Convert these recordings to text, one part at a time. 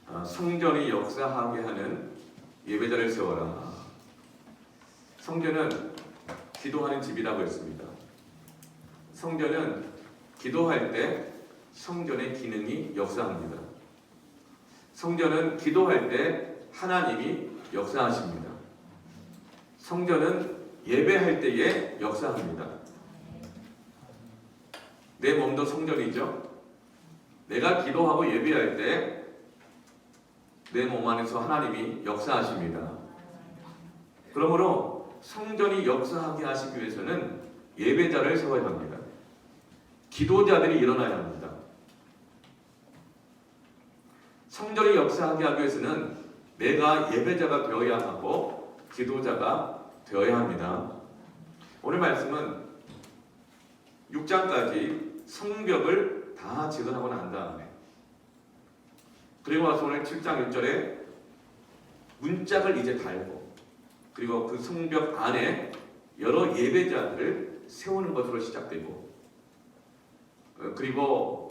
성전이 역사하게 하는 예배자를 세워라. 성전은 기도하는 집이라고 했습니다. 성전은 기도할 때 성전의 기능이 역사합니다. 성전은 기도할 때 하나님이 역사하십니다. 성전은 예배할 때에 역사합니다. 내 몸도 성전이죠. 내가 기도하고 예배할 때 내 몸 안에서 하나님이 역사하십니다. 그러므로 성전이 역사하게 하시기 위해서는 예배자를 세워야 합니다. 기도자들이 일어나야 합니다. 성전이 역사하게 하기 위해서는 내가 예배자가 되어야 하고 기도자가 되어야 합니다. 오늘 말씀은 6장까지 성벽을 다 재건하고 난 다음에 그리고 와서 오늘 7장 1절에 문짝을 이제 달고 그리고 그 성벽 안에 여러 예배자들을 세우는 것으로 시작되고 그리고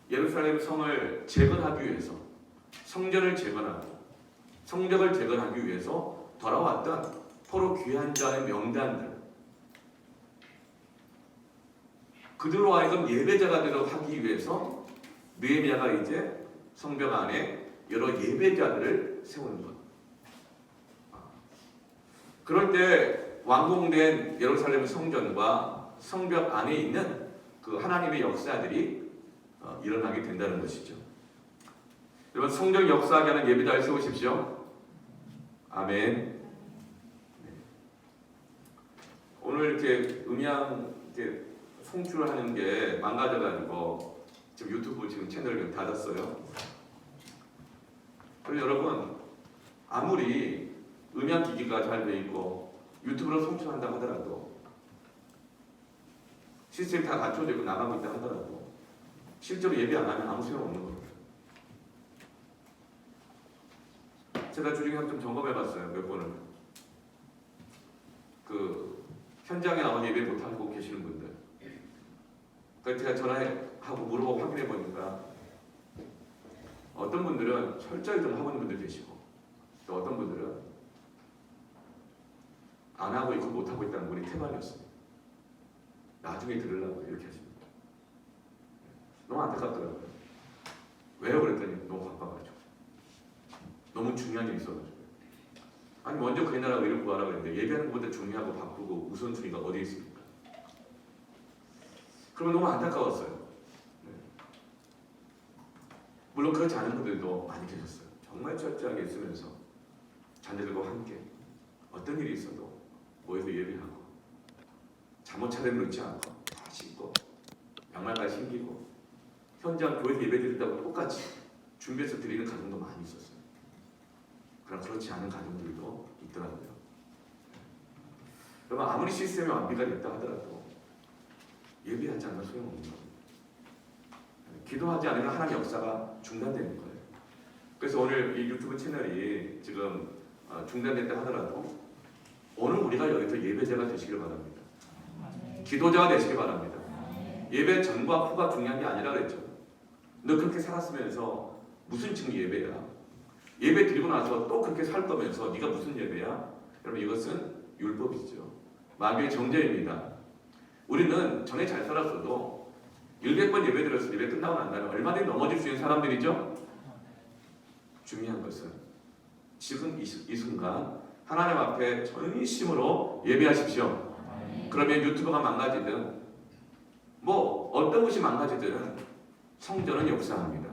예루살렘 성을 재건하기 위해서 성전을 재건하고 성벽을 재건하기 위해서 돌아왔던 포로 귀한 자의 명단들 그들로 하여금 예배자가 되도록 하기 위해서 느헤미야가 이제 성벽 안에 여러 예배자들을 세우는 것. 그럴 때 완공된 예루살렘 성전과 성벽 안에 있는 그 하나님의 역사들이 일어나게 된다는 것이죠. 여러분 성전 역사하게 하는 예배자를 세우십시오. 아멘. 오늘 이렇게 음향 이렇게 송출을 하는 게 망가져가지고 지금 유튜브 지금 채널을 닫았어요. 그리고 여러분 아무리 음향 기기가 잘 돼 있고 유튜브로 송출한다 하더라도 시스템이 다 갖춰져 있고 나가고 있다 하더라도 실제로 예배 안 하면 아무 소용 없는 겁니다. 제가 주중에 좀 점검해 봤어요. 몇 번을. 그 현장에 나온 예배 못하고 계시는 분들. 그래서 제가 전화하고 물어보고 확인해 보니까 어떤 분들은 철저히 좀 하고 있는 분들 계시고 또 어떤 분들은 안 하고 있고 못 하고 있다는 분이 태반이었습니다. 나중에 들으려고 이렇게 하십니다. 너무 안타깝더라고요. 왜요? 그랬더니 너무 바빠가지고 너무 중요한 일이 있어가지고 아니 먼저 그 나라가 이런 거 하라고 했는데 예배하는 것보다 중요하고 바쁘고 우선순위가 어디 있습니까? 그러면 너무 안타까웠어요. 네. 물론 그렇지 않은 분들도 많이 계셨어요. 정말 철저하게 있으면서 자녀들과 함께 어떤 일이 있어도 모여서 예배하고 잠옷 차림을 놓지 않고 다 신고 양말까지 신기고 현장 교회에서 예배 드린다고 똑같이 준비해서 드리는 가정도 많이 있었어요. 그러나 그렇지 않은 가정들도 있더라고요. 여러분 아무리 시스템이 완비가 됐다 하더라도 예배하지 않으면 소용없는 겁니다. 기도하지 않으면 하나님의 역사가 중단되는 거예요. 그래서 오늘 이 유튜브 채널이 지금 중단됐다 하더라도 오늘 우리가 여기서 예배자가 되시길 바랍니다. 기도자가 되시길 바랍니다. 예배 전과 후가 중요한 게 아니라 그랬죠. 너 그렇게 살았으면서 무슨 지금 예배야? 예배 드리고 나서 또 그렇게 살 거면서 네가 무슨 예배야? 여러분 이것은 율법이죠. 마귀의 정죄입니다. 우리는 전에 잘 살았어도 100번 예배 드렸을 때 예배 끝나고 난 다음에 얼마든지 넘어질 수 있는 사람들이죠. 중요한 것은 지금 이 순간 하나님 앞에 전심으로 예배하십시오. 그러면 유튜브가 망가지든 뭐 어떤 것이 망가지든 성전은 역사합니다.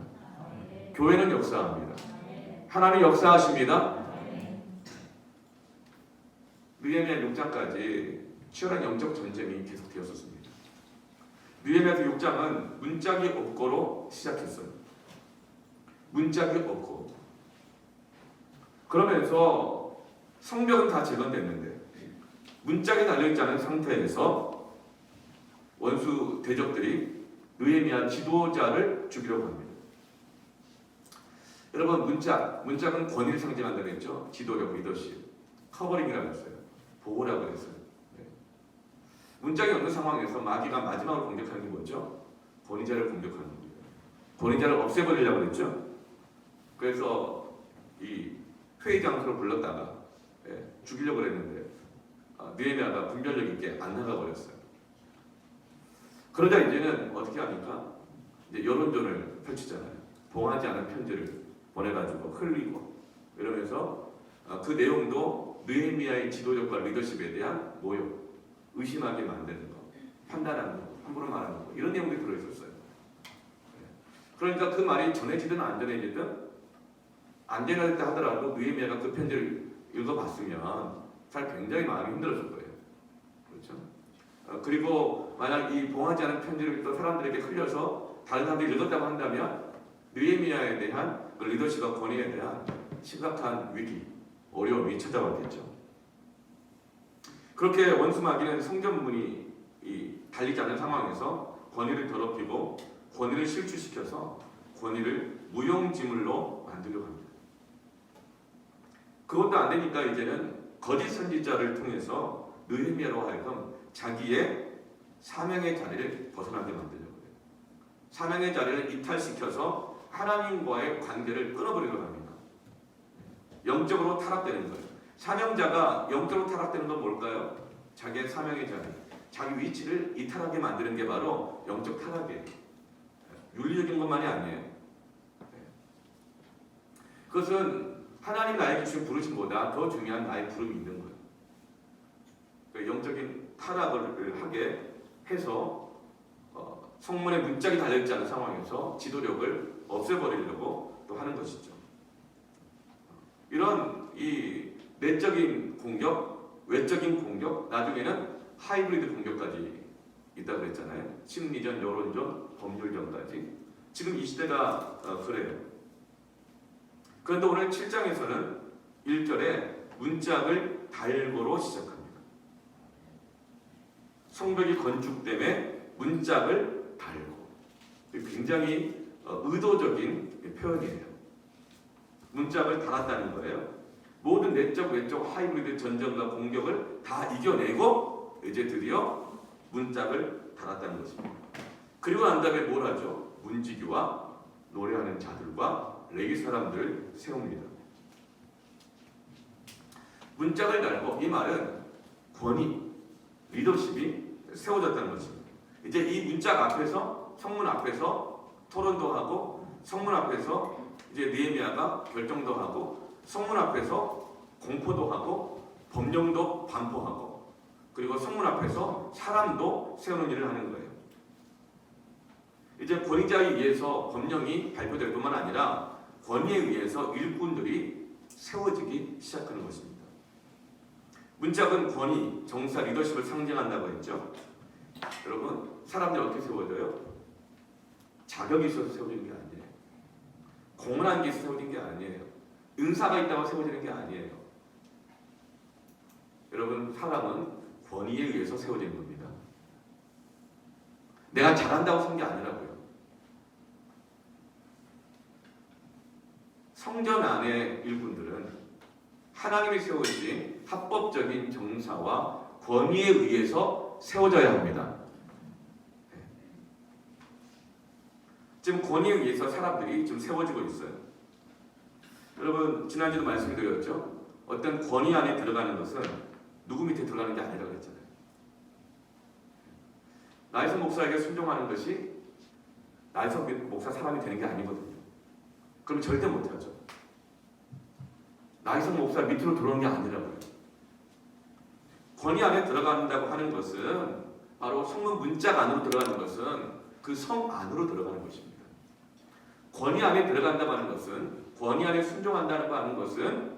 교회는 역사합니다. 하나님 역사하십니다. 느헤미야 6장까지 치열한 영적 전쟁이 계속되었었습니다. 느헤미야 6장은 문짝이 없고로 시작했어요. 문짝이 없고 그러면서 성벽은 다 재건됐는데 문짝이 달려있지 않은 상태에서 원수 대적들이 느헤미야 지도자를 죽이려고 합니다. 여러분 문짝은 권위를 상징한다고 했죠. 지도력, 리더십, 커버링이라고 했어요. 보호라고 했어요. 네. 문짝이 없는 상황에서 마귀가 마지막으로 공격하는 게 뭐죠? 권위자를 공격하는 겁니다. 권위자를 없애버리려고 했죠. 그래서 이 회의 장소로 불렀다가 죽이려고 했는데 느헤미야가 분별력 있게 안 나가 버렸어요. 그러자 이제는 어떻게 합니까? 이제 여론전을 펼치잖아요. 봉하지 않은 편지를 보내가지고 흘리고 이러면서 그 내용도 느헤미야의 지도력과 리더십에 대한 모욕, 의심하게 만드는 거, 판단하는 거, 함부로 말하는 거 이런 내용들이 들어있었어요. 그러니까 그 말이 전해지든 안 전해지든 안 전해졌다 하더라도 느헤미야가 그 편지를 읽어봤으면 잘 굉장히 마음이 힘들었을 거예요. 그렇죠? 그리고 만약 이 봉하지 않은 편지를 또 사람들에게 흘려서 다른 사람들이 읽었다고 한다면 느헤미야에 대한 그 리더십과 권위에 대한 심각한 위기, 어려움이 찾아왔겠죠. 그렇게 원수마귀는 성전문이 달리지 않는 상황에서 권위를 더럽히고 권위를 실추시켜서 권위를 무용지물로 만들려고 합니다. 그것도 안 되니까 이제는 거짓 선지자를 통해서 느헤미야로 하여금 자기의 사명의 자리를 벗어나게 만들려고 해요. 사명의 자리를 이탈시켜서 하나님과의 관계를 끊어버리려고 합니다. 영적으로 타락되는 거예요. 사명자가 영적으로 타락되는 건 뭘까요? 자기의 사명의 자리, 자기 위치를 이탈하게 만드는 게 바로 영적 타락이에요. 윤리적인 것만이 아니에요. 그것은 하나님 나에게 주신 부르심보다 더 중요한 나의 부름이 있는 거예요. 영적인 타락을 하게 해서 성문에 문짝이 달려있지 않은 상황에서 지도력을 없애버리려고 또 하는 것이죠. 이런 이 내적인 공격, 외적인 공격, 나중에는 하이브리드 공격까지 있다고 그랬잖아요. 심리전, 여론전, 법률전까지. 지금 이 시대가 그래요. 그런데 오늘 7장에서는 1절에 문짝을 달고로 시작합니다. 성벽이 건축됨에 문짝을 달고. 굉장히 의도적인 표현이에요. 문짝을 달았다는 거예요. 모든 내적, 외적, 하이브리드 전쟁과 공격을 다 이겨내고 이제 드디어 문짝을 달았다는 것입니다. 그리고 난 다음에 뭘 하죠? 문지기와 노래하는 자들과 레위 사람들을 세웁니다. 문짝을 달고, 이 말은 권위, 리더십이 세워졌다는 것입니다. 이제 이 문짝 앞에서, 성문 앞에서 토론도 하고, 성문 앞에서 이제 느헤미야가 결정도 하고, 성문 앞에서 공포도 하고, 법령도 반포하고, 그리고 성문 앞에서 사람도 세우는 일을 하는 거예요. 이제 권위자에 의해서 법령이 발표될 뿐만 아니라 권위에 의해서 일꾼들이 세워지기 시작하는 것입니다. 문짝은 권위, 정사, 리더십을 상징한다고 했죠. 여러분, 사람들이 어떻게 세워져요? 자격이 있어서 세워지는 게 아니에요. 공헌한 게 있어서 세워진 게 아니에요. 은사가 있다고 세워지는 게 아니에요. 여러분, 사람은 권위에 의해서 세워지는 겁니다. 내가 잘한다고 선 게 아니라고요. 성전 안의 일꾼들은 하나님이 세우신 합법적인 정사와 권위에 의해서 세워져야 합니다. 지금 권위에 의해서 사람들이 지금 세워지고 있어요. 여러분, 지난주도 말씀드렸죠. 어떤 권위 안에 들어가는 것은 누구 밑에 들어가는 게 아니라고 했잖아요. 나이성 목사에게 순종하는 것이 나이성 목사 사람이 되는 게 아니거든요. 그럼 절대 못하죠. 나이성 목사 밑으로 들어오는 게 아니라고요. 권위 안에 들어간다고 하는 것은 바로 성문 문짝 안으로 들어가는 것은 그 성 안으로 들어가는 것입니다. 권위 안에 들어간다고 하는 것은, 권위 안에 순종한다고 하는 것은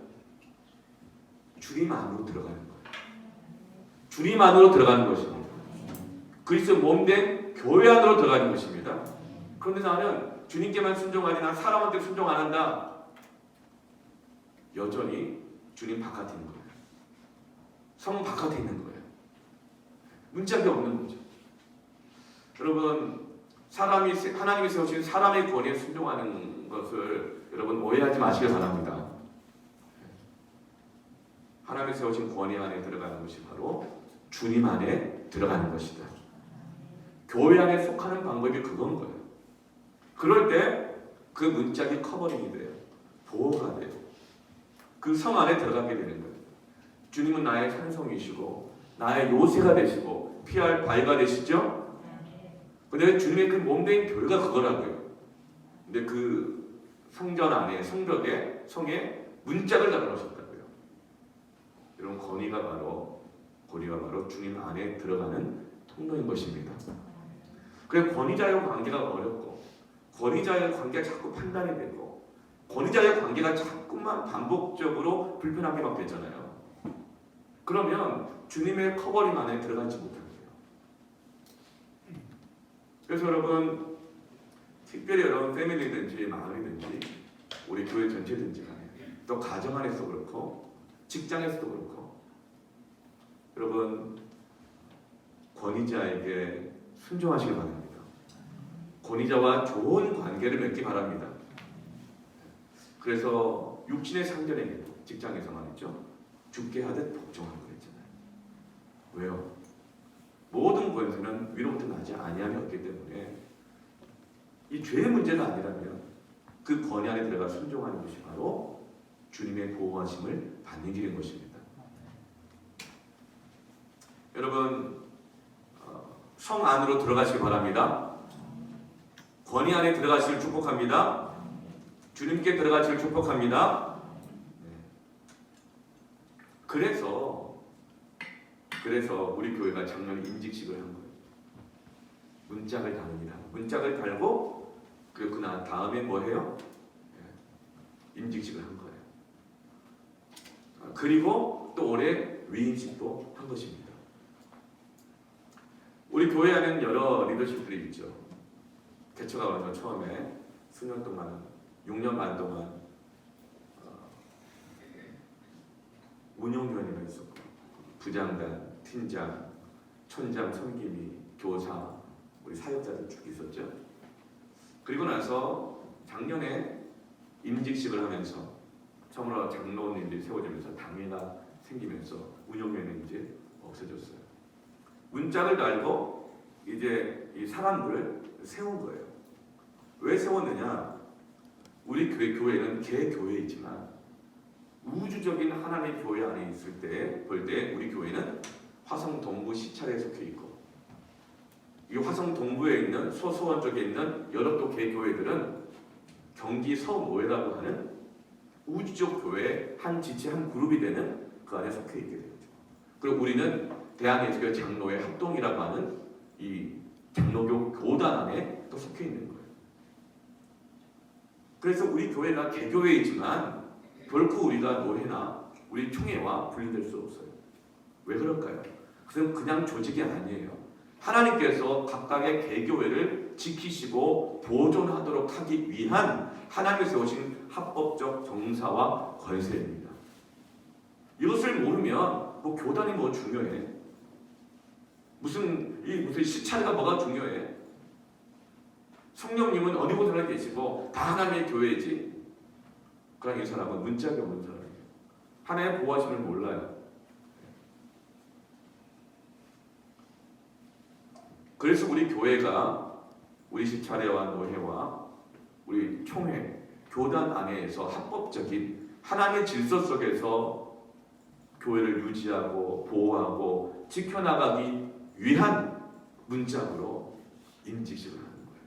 주님 안으로 들어가는 거예요. 주님 안으로 들어가는 것입니다. 그리스도 몸된 교회 안으로 들어가는 것입니다. 그런데 나는 주님께만 순종하지 난 사람한테 순종 안 한다. 여전히 주님 바깥에 있는 거예요. 성 바깥에 있는 거예요. 문짝이 없는 거죠. 여러분, 하나님이 세우신 사람의 권위에 순종하는 것을 여러분 오해하지 마시길 바랍니다. 하나님이 세우신 권위 안에 들어가는 것이 바로 주님 안에 들어가는 것이다. 교회 안에 속하는 방법이 그건 거예요. 그럴 때 그 문짝이 커버링이 돼요. 보호가 돼요. 그 성 안에 들어가게 되는 거예요. 주님은 나의 산성이시고 나의 요새가 되시고 피할 바위가 되시죠? 근데 주님의 그 몸된 교회가 그거라고요. 근데 그 성전 안에 성벽에 성에 문짝을 달아놓으셨다고요. 이런 권위가 바로 주님 안에 들어가는 통로인 것입니다. 그래서 권위자의 관계가 어렵고 권위자의 관계가 자꾸 판단이 되고 권위자의 관계가 자꾸만 반복적으로 불편하게 막 되잖아요. 그러면 주님의 커버링 안에 들어가지 못합니다. 그래서 여러분 특별히 여러분 패밀리든지 마을이든지 우리 교회 전체든지 간에 또 가정 안에서 그렇고 직장에서도 그렇고 여러분 권위자에게 순종하시기 바랍니다. 권위자와 좋은 관계를 맺기 바랍니다. 그래서 육신의 상전에게도 직장에서 말이죠. 죽게 하듯 복종하고 그랬잖아요. 왜요? 모든 권세는 위로부터 나지 아니하였기 때문에 이 죄의 문제가 아니라면 그 권위 안에 들어가 순종하는 것이 바로 주님의 보호하심을 받는 길인 것입니다. 여러분 성 안으로 들어가시기 바랍니다. 권위 안에 들어가시길 축복합니다. 주님께 들어가시길 축복합니다. 그래서 우리 교회가 작년에 임직식을 한 거예요. 문짝을 다릅니다. 문짝을 달고 그리고 그 다음에 뭐 해요? 임직식을 한 거예요. 그리고 또 올해 위임식도 한 것입니다. 우리 교회 안에는 여러 리더십들이 있죠. 개척가 와서 처음에 수년 동안 6년 반 동안 운영위원회가 있었고 부장단, 팀장, 촌장, 섬김이, 교사, 우리 사역자들 쭉 있었죠. 그리고 나서 작년에 임직식을 하면서 처음으로 장로님들이 세워지면서 당회가 생기면서 운영위원회는 이제 없어졌어요. 문짝을 달고 이제 이 사람들을 세운 거예요. 왜 세웠느냐? 우리 교회는 개교회이지만 우주적인 하나님의 교회 안에 있을 때 볼 때 우리 교회는 화성 동부 시찰에 속해 있고 이 화성 동부에 있는 소수원 쪽에 있는 여러 또 개교회들은 경기 서모회라고 하는 우주적 교회의 한 지체 한 그룹이 되는 그 안에 속해 있게 되죠. 그리고 우리는 대한예수교 장로회 합동이라고 하는 이 장로교 교단 안에 또 속해 있는 거예요. 그래서 우리 교회가 개교회이지만 결코 우리가 노회나 우리 총회와 분리될 수 없어요. 왜 그럴까요? 그것은 그냥 조직이 아니에요. 하나님께서 각각의 개교회를 지키시고 보존하도록 하기 위한 하나님께서 세우신 합법적 정사와 권세입니다. 이것을 모르면 뭐 교단이 뭐 중요해? 무슨 시찰가 뭐가 중요해? 성령님은 어디 곳에 계시고 다 하나님의 교회지. 그러나 이 사람은 문짝이 없는 사람이에요. 하나님의 보호하심을 몰라요. 그래서 우리 교회가 우리 시찰회와 노회와 우리 총회, 교단 안에서 합법적인 하나님의 질서 속에서 교회를 유지하고 보호하고 지켜나가기 위한 문짝으로 임직식을 하는 거예요.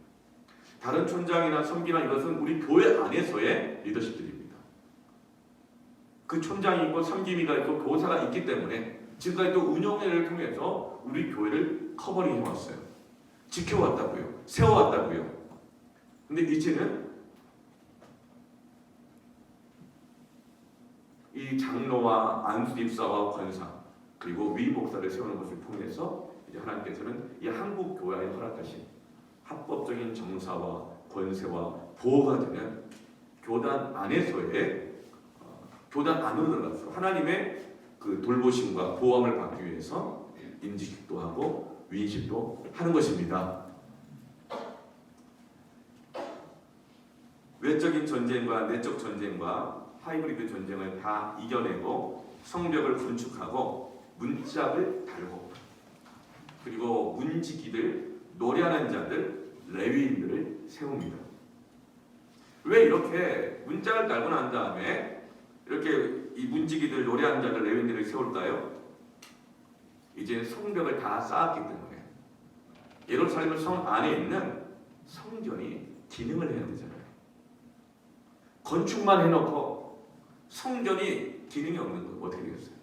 다른 촌장이나 섬기나 이것은 우리 교회 안에서의 리더십들입니다. 그 촌장이 있고 섬김이가 있고 교사가 있기 때문에 지금까지 또 운영회를 통해서 우리 교회를 커버링 해왔어요. 지켜왔다고요. 세워왔다고요. 근데 이제는 이 장로와 안수집사와 권사 그리고 위목사를 세우는 것을 통해서 이제 하나님께서는 이 한국 교회에 허락하신 합법적인 정사와 권세와 보호가 되는 교단 안에서의 교단 안으로 들어가서 하나님의 그 돌보심과 보호함을 받기 위해서 임직식도 하고 위임식도 하는 것입니다. 외적인 전쟁과 내적 전쟁과 하이브리드 전쟁을 다 이겨내고 성벽을 건축하고 문짝을 달고 그리고 문지기들, 노래하는 자들, 레위인들을 세웁니다. 왜 이렇게 문짝을 달고 난 다음에 이렇게 이 문지기들, 노래하는 자들, 레위인들을 세울까요? 이제 성벽을 다 쌓았기 때문에 예루살렘 성 안에 있는 성전이 기능을 해야 되잖아요. 건축만 해놓고 성전이 기능이 없는 거 어떻게 되겠어요?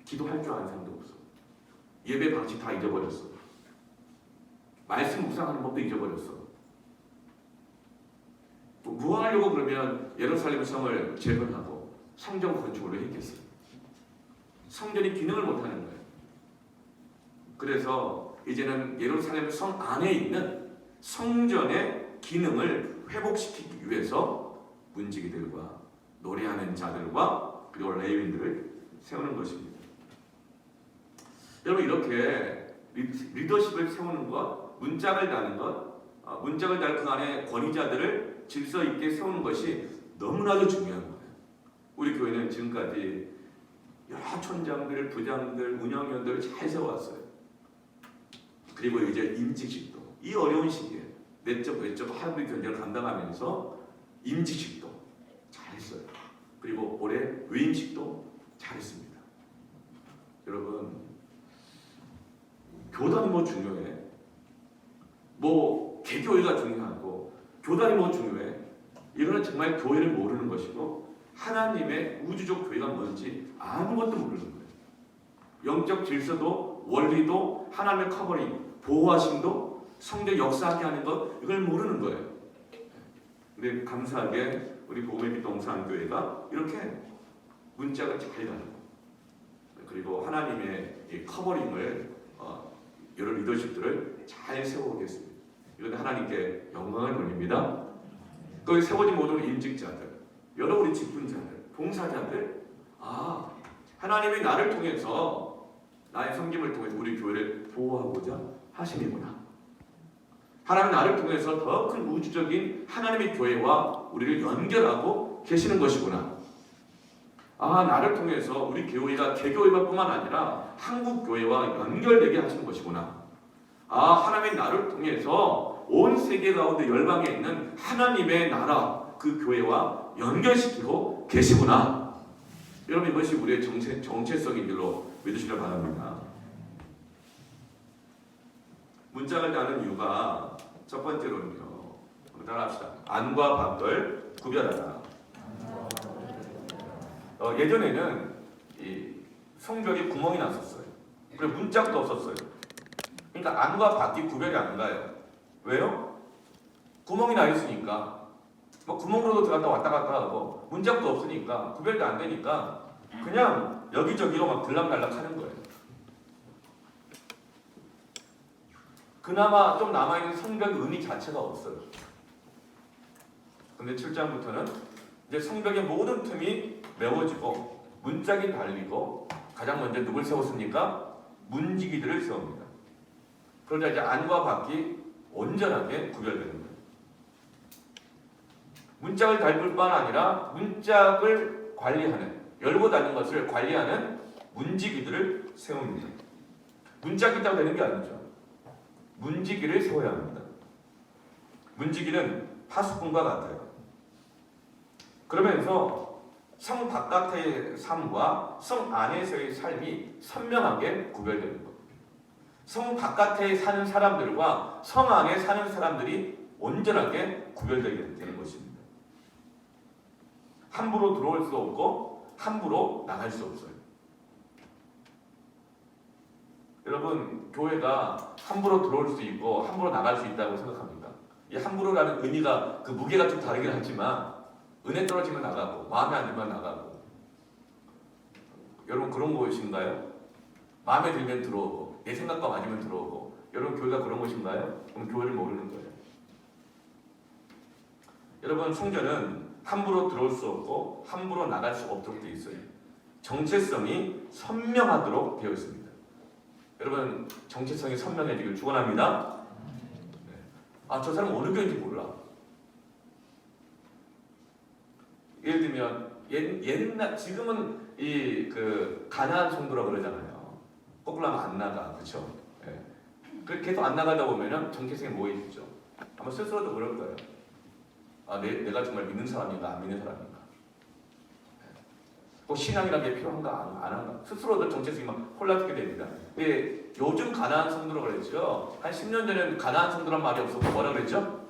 기도할 줄 아는 사람도 없어. 예배 방식 다 잊어버렸어. 말씀 묵상하는 법도 잊어버렸어. 뭐 하려고 그러면 예루살렘 성을 재건하고 성전 건축을 했겠어요? 성전이 기능을 못하는 거예요. 그래서 이제는 예루살렘 성 안에 있는 성전의 기능을 회복시키기 위해서 문지기들과 노래하는 자들과 그리고 레위인들을 세우는 것입니다. 여러분, 이렇게 리더십을 세우는 것, 문짝을 다는 것, 문짝을 달 그 안에 권위자들을 질서 있게 세우는 것이 너무나도 중요한 거예요. 우리 교회는 지금까지 여러 촌장들, 부장들, 운영위원들을 잘 세워왔어요. 그리고 이제 임직식도 이 어려운 시기에 내적 외적 하나님의 견제를 감당하면서 임직식도 잘했어요. 그리고 올해 위임식도 잘했습니다. 여러분, 교단이 뭐 중요해? 뭐 개교회가 중요하고 교단이 뭐 중요해? 이거는 정말 교회를 모르는 것이고 하나님의 우주적 교회가 뭔지 아무것도 모르는 거예요. 영적 질서도 원리도 하나님의 커버링, 보호하심도 성령 역사하게 하는 것, 이걸 모르는 거예요. 근데 감사하게 우리 복음의 빛 동산교회가 이렇게 문짝을 잘 다루고 그리고 하나님의 이 커버링을 여러 리더십들을 잘 세워오겠습니다. 이건 하나님께 영광을 돌립니다. 그 세워진 모든 임직자들, 여러 우리 직분자들, 봉사자들, 하나님이 나를 통해서 나의 섬김을 통해서 우리 교회를 보호하고자 하심이구나. 하나님 나를 통해서 더 큰 우주적인 하나님의 교회와 우리를 연결하고 계시는 것이구나. 나를 통해서 우리 교회가 개교회뿐만 아니라 한국 교회와 연결되게 하시는 것이구나. 하나님의 나를 통해서 온 세계 가운데 열방에 있는 하나님의 나라 그 교회와 연결시키고 계시구나. 여러분, 이것이 우리의 정체성인 줄로 믿으시길 바랍니다. 문짝을 다는 이유가 첫 번째로는요. 따라합시다. 안과 밖을 구별하라. 예전에는 이 성벽에 구멍이 났었어요. 그리고 문짝도 없었어요. 그러니까 안과 밖이 구별이 안 가요. 왜요? 구멍이 나 있으니까 뭐 구멍으로도 들어갔다 왔다 갔다 하고 문짝도 없으니까 구별도 안 되니까 그냥 여기저기로 막 들락날락 하는 거예요. 그나마 좀 남아있는 성벽의 의미 자체가 없어요. 근데 7장부터는 이제 성벽의 모든 틈이 메워지고 문짝이 달리고 가장 먼저 누굴 세웠습니까? 문지기들을 세웁니다. 그러자 이제 안과 밖이 온전하게 구별되는 거예요. 문짝을 달을 뿐 아니라 문짝을 관리하는, 열고 닫는 것을 관리하는 문지기들을 세웁니다. 문짝이 있다고 되는 게 아니죠. 문지기를 세워야 합니다. 문지기는 파수꾼과 같아요. 그러면서 성 바깥의 삶과 성 안에서의 삶이 선명하게 구별되는 겁니다. 성 바깥에 사는 사람들과 성 안에 사는 사람들이 온전하게 구별되게 되는 것입니다. 함부로 들어올 수 없고 함부로 나갈 수 없어요. 여러분, 교회가 함부로 들어올 수 있고 함부로 나갈 수 있다고 생각합니다. 이 함부로라는 의미가 그 무게가 좀 다르긴 하지만 은혜 떨어지면 나가고 마음에 안 들면 나가고. 여러분, 그런 곳인가요? 마음에 들면 들어오고 내 생각과 맞으면 들어오고. 여러분, 교회가 그런 곳인가요? 그럼 교회를 모르는 거예요. 여러분, 성전은 함부로 들어올 수 없고 함부로 나갈 수 없도록 되어 있어요. 정체성이 선명하도록 되어 있습니다. 여러분, 정체성이 선명해지길 축원합니다. 저 사람 어느 교회인지 몰라. 예를 들면 옛날 지금은 이 그 가나안 성도라고 그러잖아요. 거꾸로 하면 안 나가, 그렇죠? 예. 계속 안 나가다 보면은 정체성이 모이죠. 아마 스스로도 그럴 거예요. 내가 정말 믿는 사람인가 안 믿는 사람인가. 꼭 신앙이라는 게 필요한가 안 한가. 스스로도 정체성이 막 혼란하게 됩니다. 근데 요즘 가난한 성도라고 그랬죠. 한 10년 전에는 가난한 성도란 말이 없었고 뭐라 그랬죠?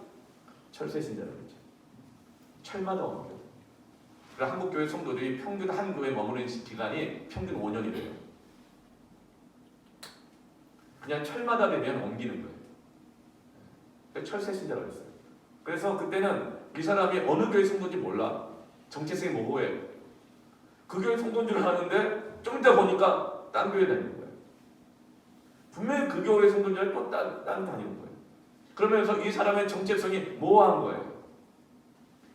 철새신자라고 그랬죠. 철마다 옵니다. 그래서 한국교회 성도들이 평균 한 교회에 머무르는 기간이 평균 5년이래요. 그냥 철마다 되면 옮기는 거예요. 철새신자라고 했어요. 그래서 그때는 이 사람이 어느 교회 성도인지 몰라. 정체성이 모호해. 그 교회 성도인 줄 아는데 좀 이따 보니까 딴 교회 다니는 거예요. 분명히 그 교회 성도인 줄 알고 또 딴 다니는 거예요. 그러면서 이 사람의 정체성이 모호한 거예요.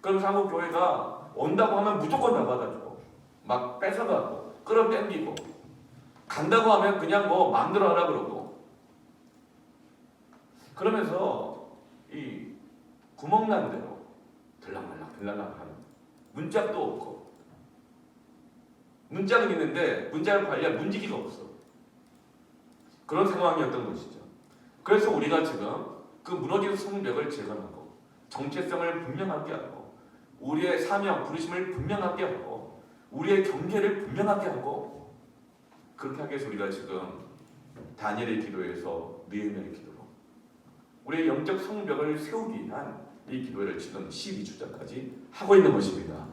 그러면서 한국 교회가 온다고 하면 무조건 다 받아주고 막 뺏어가고 끌어당기고 간다고 하면 그냥 뭐 마음대로 하라 그러고 그러면서 이 구멍난 대로 들락날락 하는 문짝도 없고 문짝은 있는데 문짝을 관리할 문지기가 없어. 그런 상황이었던 것이죠. 그래서 우리가 지금 그 무너진 성벽을 재건하고 정체성을 분명하게 하고 우리의 사명, 부르심을 분명하게 하고 우리의 경계를 분명하게 하고 그렇게 하기 위해서 우리가 지금 다니엘의 기도에서 느헤미야의 기도로 우리의 영적 성벽을 세우기 위한 이 기도를 지금 12주차까지 하고 있는 것입니다.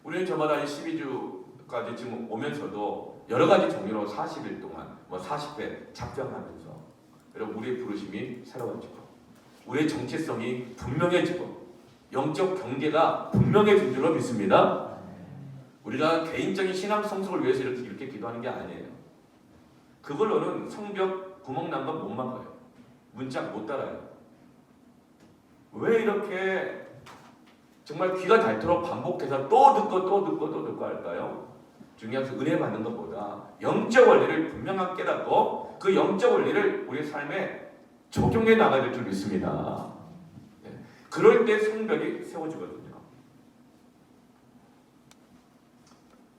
우리는 저마다 이 12주까지 지금 오면서도 여러 가지 종류로 40일 동안 40회 작정하면서 여러분 우리의 부르심이 새로워지고 우리의 정체성이 분명해지고 영적 경계가 분명해진 줄로 믿습니다. 우리가 개인적인 신앙 성숙을 위해서 이렇게 기도하는 게 아니에요. 그걸로는 성벽 구멍 난 건 못 막아요. 문짝 못 달아요. 왜 이렇게 정말 귀가 닳도록 반복해서 또 듣고 할까요? 중요한 것은 은혜 받는 것보다 영적 원리를 분명하게 깨닫고 그 영적 원리를 우리 삶에 적용해 나가야 될 줄 믿습니다. 그럴 때 성벽이 세워지거든요.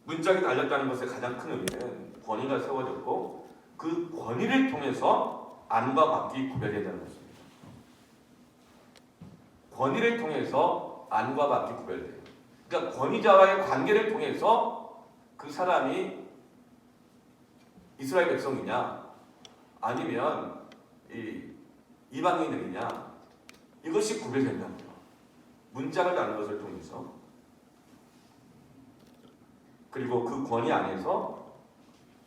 문짝이 달렸다는 것의 가장 큰 의미는 권위가 세워졌고 그 권위를 통해서 안과 밖이 구별된다는 것입니다. 권위를 통해서 안과 밖이 구별돼요. 그러니까 권위자와의 관계를 통해서 그 사람이 이스라엘 백성이냐 아니면 이방인들이냐 이것이 구별된답니다. 문짝을 다는 것을 통해서 그리고 그 권위 안에서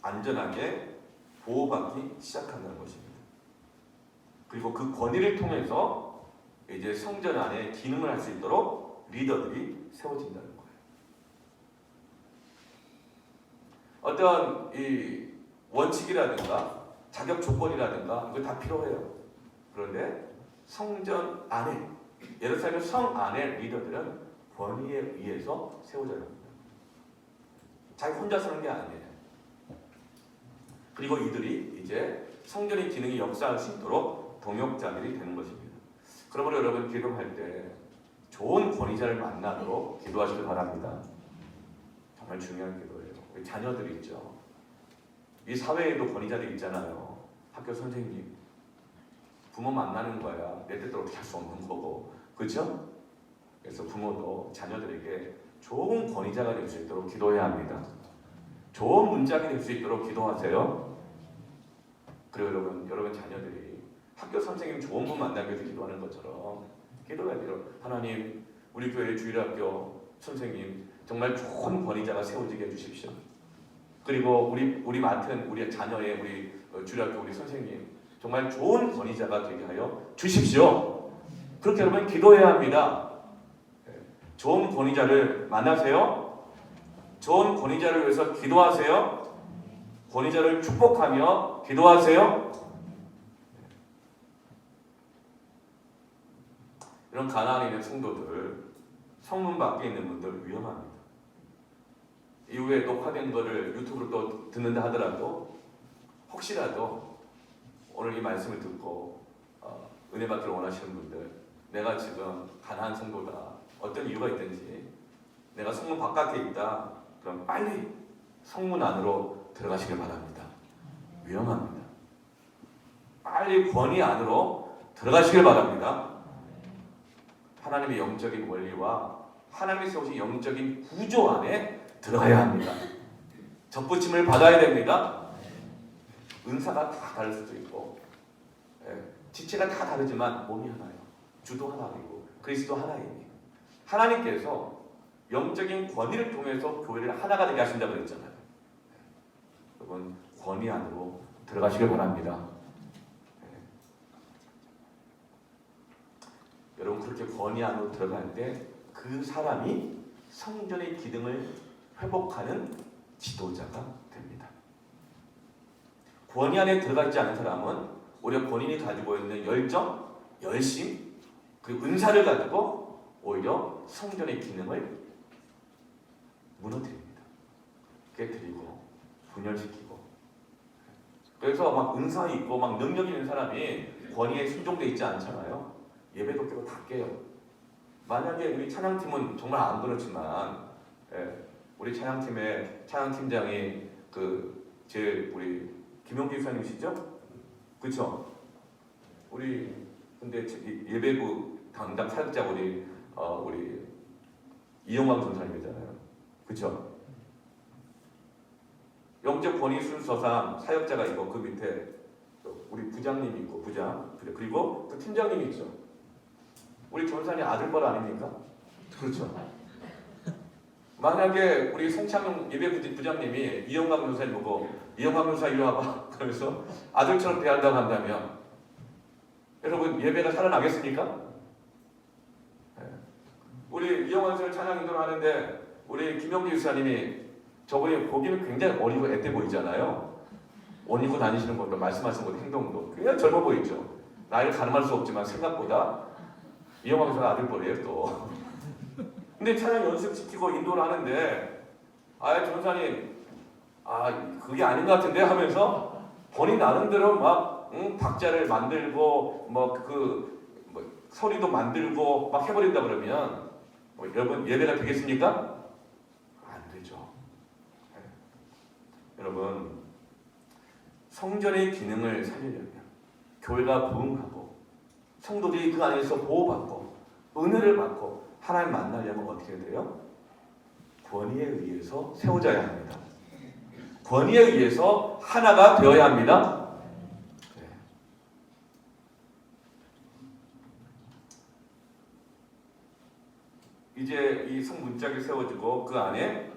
안전하게 보호받기 시작한다는 것입니다. 그리고 그 권위를 통해서 이제 성전 안에 기능을 할 수 있도록 리더들이 세워진다는 거예요. 어떤 이 원칙이라든가 자격 조건이라든가 이거 다 필요해요. 그런데 성전 안에 예루살렘 성 안에 리더들은 권위에 의해서 세워져야 합니다. 자기 혼자 서는 게 아니에요. 그리고 이들이 이제 성전의 기능이 역사할 수 있도록 동역자들이 되는 것입니다. 그러므로 여러분 기도할 때 좋은 권위자를 만나도록 기도하시길 바랍니다. 정말 중요한 기도예요. 우리 자녀들이 있죠. 이 사회에도 권위자들이 있잖아요. 학교 선생님. 부모 만나는 거야. 내 뜻대로 어떻게 할 수 없는 거고. 그렇죠? 그래서 부모도 자녀들에게 좋은 권위자가 될 수 있도록 기도해야 합니다. 좋은 문짝이 될 수 있도록 기도하세요. 그리고 여러분 자녀들이 학교 선생님 좋은 분 만나기 위해서 기도하는 것처럼 기도해야 돼요. 하나님, 우리 교회 주일학교 선생님 정말 좋은 권위자가 세워지게 해주십시오. 그리고 우리 맡은 우리 자녀의 우리 주일학교 우리 선생님 정말 좋은 권위자가 되게 하여 주십시오. 그렇게 여러분 기도해야 합니다. 좋은 권위자를 만나세요. 좋은 권위자를 위해서 기도하세요. 권위자를 축복하며 기도하세요. 이런 가나안에 있는 성도들, 성문 밖에 있는 분들 위험합니다. 이후에 녹화된 거를 유튜브로 또 듣는다 하더라도 혹시라도 오늘 이 말씀을 듣고 은혜 받기를 원하시는 분들, 내가 지금 가나안 성도다, 어떤 이유가 있든지 내가 성문 바깥에 있다, 그럼 빨리 성문 안으로 들어가시길 바랍니다. 위험합니다. 빨리 권위 안으로 들어가시길 바랍니다. 하나님의 영적인 원리와 하나님이 세우신 영적인 구조 안에 들어가야 합니다. 접붙임을 받아야 됩니다. 은사가 다 다를 수도 있고 지체가 다 다르지만 몸이 하나예요. 주도 하나이고 그리스도 하나이니 하나님께서 영적인 권위를 통해서 교회를 하나가 되게 하신다고 그랬잖아요. 여러분 권위 안으로 들어가시길 바랍니다. 여러분 그렇게 권위 안으로 들어갈 때 그 사람이 성전의 기능을 회복하는 지도자가 됩니다. 권위 안에 들어가지 않은 사람은 오히려 본인이 가지고 있는 열정, 열심, 그 은사를 가지고 오히려 성전의 기능을 무너뜨립니다. 깨뜨리고 분열시키고. 그래서 막 은사 있고 막 능력 있는 사람이 권위에 순종되어 있지 않잖아요. 예배도 깨고 다 깨요. 만약에 우리 찬양팀은 정말 안 그렇지만 우리 찬양팀의 찬양팀장이 우리 김용기 목사님이시죠? 그렇죠? 우리 근데 예배부 당당 사역자 우리 이영광 전사님이잖아요. 그렇죠? 영적 권위 순서상 사역자가 있고 그 밑에 우리 부장님이 있고 부장 그리고 또 팀장님이 있죠. 우리 전사님 아들뻘 아닙니까? 그렇죠. 만약에 우리 송창용 예배 부장님이 이영광 전사님 보고 이영광 전사 이리 와봐 그러면서 아들처럼 대한다고 한다면 여러분 예배가 살아나겠습니까? 우리 이영광 전사를 찬양 인도하는데 우리 김영기 유사님이 저번에 보기는 굉장히 어리고 앳돼 보이잖아요. 옷 입고 다니시는 것도 말씀하시는 것도 행동도 굉장히 젊어 보이죠. 나이를 가늠할 수 없지만 생각보다 이영광 전사가 아들뻘이에요 또. 근데 찬양 연습 시키고 인도를 하는데 전사님 그게 아닌 것 같은데 하면서 본인 나름대로 막 박자를 만들고 소리도 만들고 막 해버린다 그러면 여러분 예배가 되겠습니까? 안 되죠. 여러분 성전의 기능을 살리려면 교회가 부흥하고 성도들이 그 안에서 보호받고 은혜를 받고 하나님 만나려면 어떻게 돼요? 권위에 의해서 세워져야 합니다. 권위에 의해서 하나가 되어야 합니다. 이제 이 성문짝이 세워지고 그 안에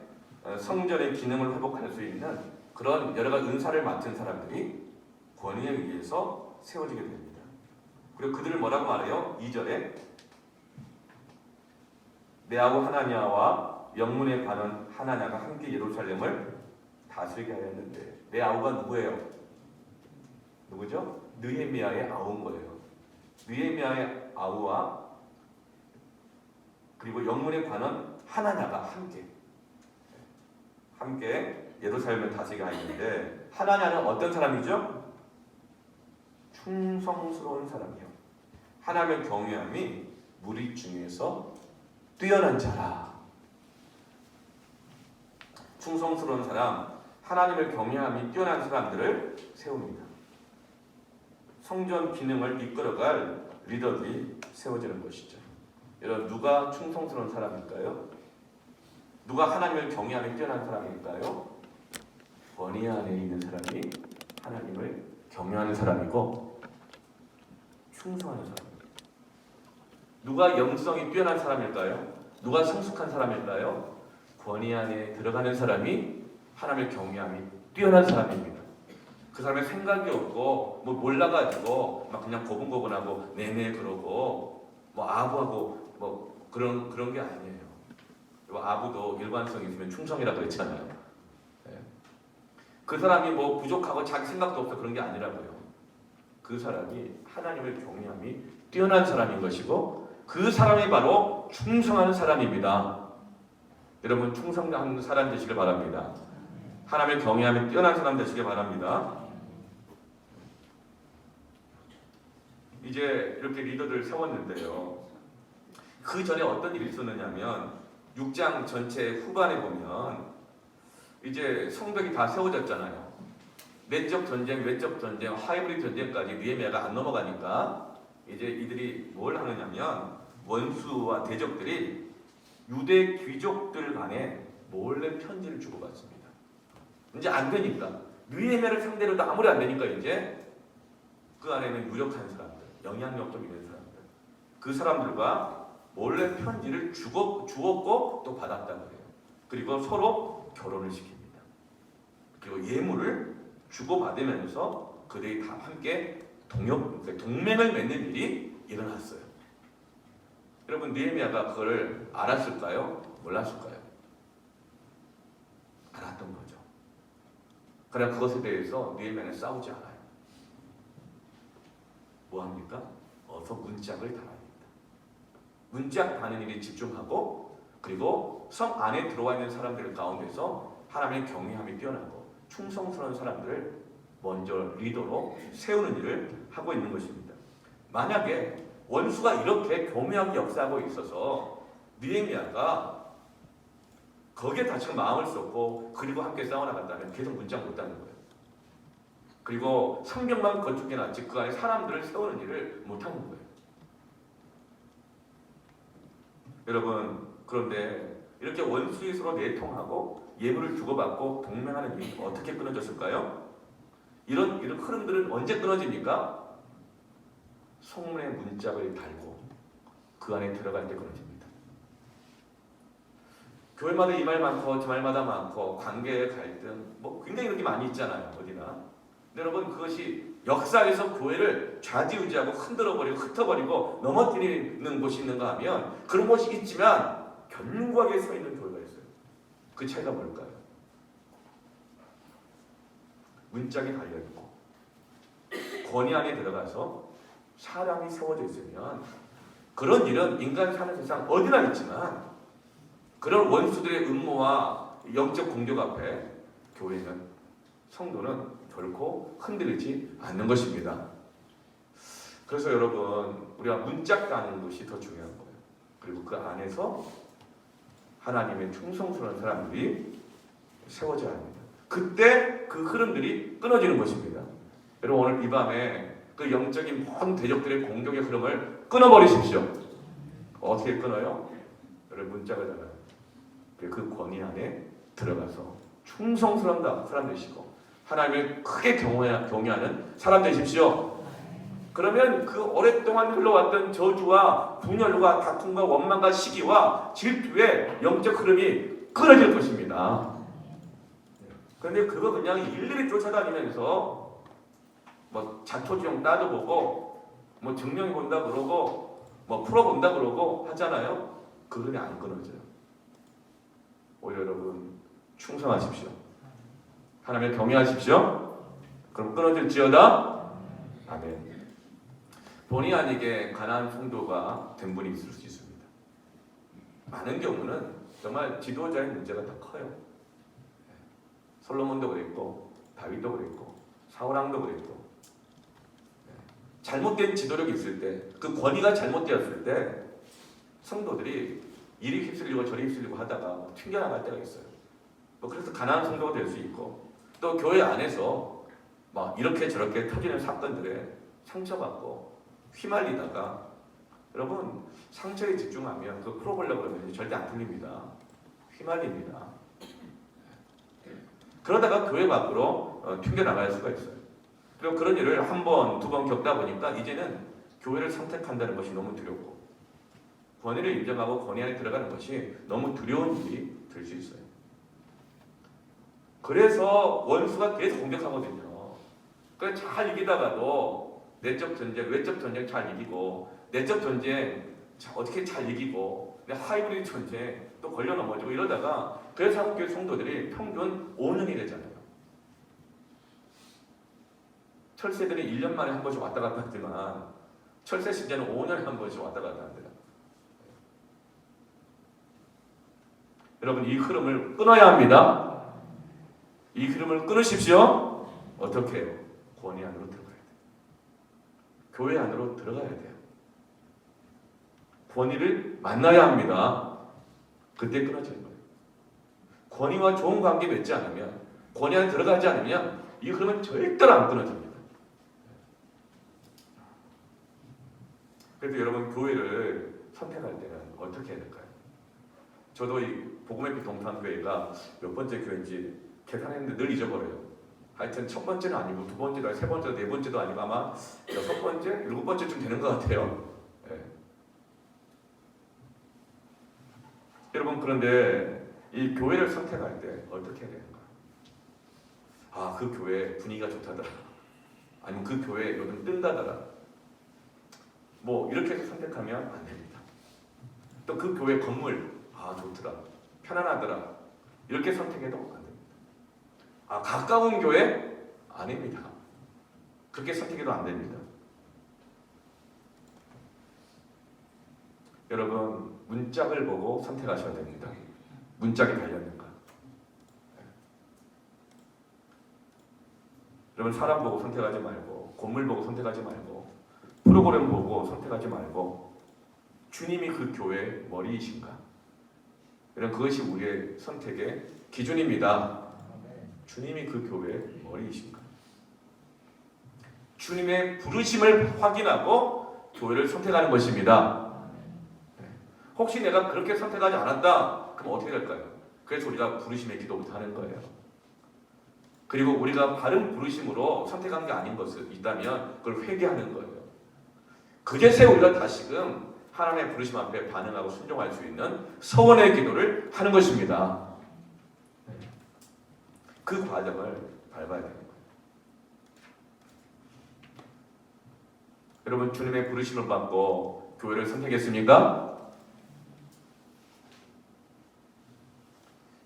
성전의 기능을 회복할 수 있는 그런 여러 가지 은사를 맡은 사람들이 권위에 의해서 세워지게 됩니다. 그리고 그들을 뭐라고 말해요? 2절에 네아우 하나냐와 영문에 관한 하나냐가 함께 예루살렘을 다스리게 하였는데 네아우가 누구예요? 누구죠? 느헤미야의 아우인 거예요. 느헤미야의 아우와 그리고 영문에 관한 하나냐가 함께 예루살렘을 다스리게 하였는데 하나냐는 어떤 사람이죠? 충성스러운 사람이요. 하나님의 경외함이 무리 중에서 뛰어난 자라. 충성스러운 사람, 하나님을 경외함이 뛰어난 사람들을 세웁니다. 성전 기능을 이끌어갈 리더들이 세워지는 것이죠. 여러분 누가 충성스러운 사람일까요? 누가 하나님을 경외함이 뛰어난 사람일까요? 권위 안에 있는 사람이 하나님을 경외하는 사람이고 충성하는 사람입니다. 누가 영성이 뛰어난 사람일까요? 누가 성숙한 사람일까요? 권위 안에 들어가는 사람이 하나님을 경외함이 뛰어난 사람입니다. 그 사람의 생각이 없고 몰라가지고 막 그냥 고분고분하고 네네 그러고 아부하고 그런 게 아니에요. 아부도 일관성이 있으면 충성이라고 했잖아요. 그 사람이 부족하고 자기 생각도 없어 그런 게 아니라고요. 그 사람이 하나님을 경외함이 뛰어난 사람인 것이고 그 사람이 바로 충성하는 사람입니다. 여러분 충성하는 사람 되시길 바랍니다. 하나님을 경외함이 뛰어난 사람 되시길 바랍니다. 이제 이렇게 리더들을 세웠는데요. 그 전에 어떤 일이 있었느냐면 6장 전체 후반에 보면 이제 성벽이 다 세워졌잖아요. 내적 전쟁, 외적 전쟁, 하이브리드 전쟁까지 느헤미야가 안 넘어가니까 이제 이들이 뭘 하느냐면 원수와 대적들이 유대 귀족들 간에 몰래 편지를 주고받습니다. 이제 안 되니까 느헤미야를 상대로도 아무리 안 되니까 이제 그 안에는 유력한 사람들, 영향력 좀 있는 사람들, 그 사람들과 몰래 편지를 주었고 또 받았다고 해요. 그리고 서로 결혼을 시킵니다. 그리고 예물을 주고받으면서 그들이 다 함께 동맹을 맺는 일이 일어났어요. 여러분 느헤미야가 그걸 알았을까요? 몰랐을까요? 알았던 거죠. 그러나 그것에 대해서 느헤미야는 싸우지 않아요. 뭐합니까? 어서 문짝을 달아냅니다. 문짝 다는 일에 집중하고 그리고 성 안에 들어와 있는 사람들 가운데서 하나님의 경외함이 뛰어나고 충성스러운 사람들을 먼저 리더로 세우는 일을 하고 있는 것입니다. 만약에 원수가 이렇게 교묘하게 역사하고 있어서 느헤미야가 거기에 다시 마음을 쏟고 그리고 함께 싸워나간다면 계속 문짝 못하는 거예요. 그리고 성경만 건축해 놨지 그 안에 사람들을 세우는 일을 못하는 거예요. 여러분 그런데 이렇게 원수의 서로 내통하고 예물을 주고받고 동맹하는 일이 어떻게 끊어졌을까요? 이런 흐름들은 언제 끊어집니까? 성문의 문짝을 달고 그 안에 들어갈 때 끊어집니다. 교회마다 이 말 많고 저 말마다 많고 관계의 갈등 뭐 굉장히 이렇게 많이 있잖아요. 어디나. 근데 여러분 그것이 역사에서 교회를 좌지우지하고 흔들어버리고 흩어버리고 넘어뜨리는 곳이 있는가 하면 그런 곳이 있지만 견고하게 서 있는 교회가 있어요. 그 차이가 뭘까요? 문짝이 달려있고 권위 안에 들어가서 사람이 세워져 있으면 그런 일은 인간 사는 세상 어디나 있지만 그런 원수들의 음모와 영적 공격 앞에 교회는 성도는 결코 흔들리지 않는 것입니다. 그래서 여러분 우리가 문짝 다는 것이 더 중요한 거예요. 그리고 그 안에서 하나님의 충성스러운 사람들이 세워져야 합니다. 그때 그 흐름들이 끊어지는 것입니다. 여러분 오늘 이 밤에 그 영적인 모든 대적들의 공격의 흐름을 끊어버리십시오. 어떻게 끊어요? 여러분 문짝을 달아요. 그 권위 안에 들어가서 충성스러운 사람 되시고 하나님을 크게 경외하는 사람 되십시오. 그러면 그 오랫동안 흘러왔던 저주와 분열과 다툼과 원망과 시기와 질투의 영적 흐름이 끊어질 것입니다. 그런데 그거 그냥 일일이 쫓아다니면서 뭐 자초지종 따져보고 뭐 증명해 본다 그러고 뭐 풀어본다 그러고 하잖아요. 그 흐름이 안 끊어져요. 오히려 여러분 충성하십시오. 하나님을 경외하십시오. 그럼 끊어질지어다. 아멘. 본의 아니게 가난한 성도가 된 분이 있을 수 있습니다. 많은 경우는 정말 지도자의 문제가 더 커요. 솔로몬도 그랬고 다윗도 그랬고 사울왕도 그랬고 잘못된 지도력이 있을 때 그 권위가 잘못되었을 때 성도들이 이리 휩쓸리고 저리 휩쓸리고 하다가 튕겨나갈 때가 있어요. 뭐 그래서 가난한 성도가 될 수 있고 또 교회 안에서 막 이렇게 저렇게 터지는 사건들에 상처받고 휘말리다가 여러분 상처에 집중하면 그거 풀어보려고 그러면 절대 안 풀립니다. 휘말립니다. 그러다가 교회 밖으로 튕겨나갈 수가 있어요. 그리고 그런 일을 한 번, 두 번 겪다 보니까 이제는 교회를 선택한다는 것이 너무 두렵고 권위를 인정하고 권위 안에 들어가는 것이 너무 두려운 일이 될 수 있어요. 그래서 원수가 계속 공격하거든요. 그래서 잘 이기다가도 내적 전쟁, 외적 전쟁 잘 이기고 내적 전쟁 어떻게 잘 이기고 하이브리드 전쟁 또 걸려 넘어지고 이러다가 그래서 한국교회 성도들이 평균 5년이 되잖아요. 철새들이 1년 만에 한 번씩 왔다 갔다 하지만 철새 신자는 5년에 한 번씩 왔다 갔다 합니다. 여러분 이 흐름을 끊어야 합니다. 이 흐름을 끊으십시오. 어떻게 해요? 권위 안으로 들어가야 돼요. 교회 안으로 들어가야 돼요. 권위를 만나야 합니다. 그때 끊어지는 거예요. 권위와 좋은 관계 맺지 않으면 권위 안에 들어가지 않으면 이 흐름은 절대로 안 끊어집니다. 그래서 여러분 교회를 선택할 때는 어떻게 해야 될까요? 저도 이 복음의 빛 동탄교회가 몇 번째 교회인지 계산했는데 늘 잊어버려요. 하여튼 첫 번째는 아니고 두 번째도 아니고 세 번째도 네 번째도 아니고 아마 여섯 번째, 일곱 번째쯤 되는 것 같아요. 네. 여러분 그런데 이 교회를 선택할 때 어떻게 해야 되는가? 아, 그 교회 분위기가 좋다더라. 아니면 그 교회 요즘 뜬다더라. 뭐 이렇게 해서 선택하면 안 됩니다. 또 그 교회 건물 아 좋더라. 편안하더라. 이렇게 선택해도 안 됩니다. 아 가까운 교회? 아닙니다. 그렇게 선택해도 안 됩니다. 여러분 문짝을 보고 선택하셔야 됩니다. 문짝이 달렸는가? 여러분 사람 보고 선택하지 말고 건물 보고 선택하지 말고 프로그램 보고 선택하지 말고 주님이 그 교회의 머리이신가? 여러분 그것이 우리의 선택의 기준입니다. 주님이 그 교회의 머리이신가? 주님의 부르심을 확인하고 교회를 선택하는 것입니다. 혹시 내가 그렇게 선택하지 않았다? 그럼 어떻게 될까요? 그래서 우리가 부르심의 기도부터 하는 거예요. 그리고 우리가 바른 부르심으로 선택한 게 아닌 것을 있다면 그걸 회개하는 거예요. 그제서야 우리가 다시금 하나님의 부르심 앞에 반응하고 순종할 수 있는 서원의 기도를 하는 것입니다. 그 과정을 밟아야 되는 거예요. 여러분 주님의 부르심을 받고 교회를 선택했습니까?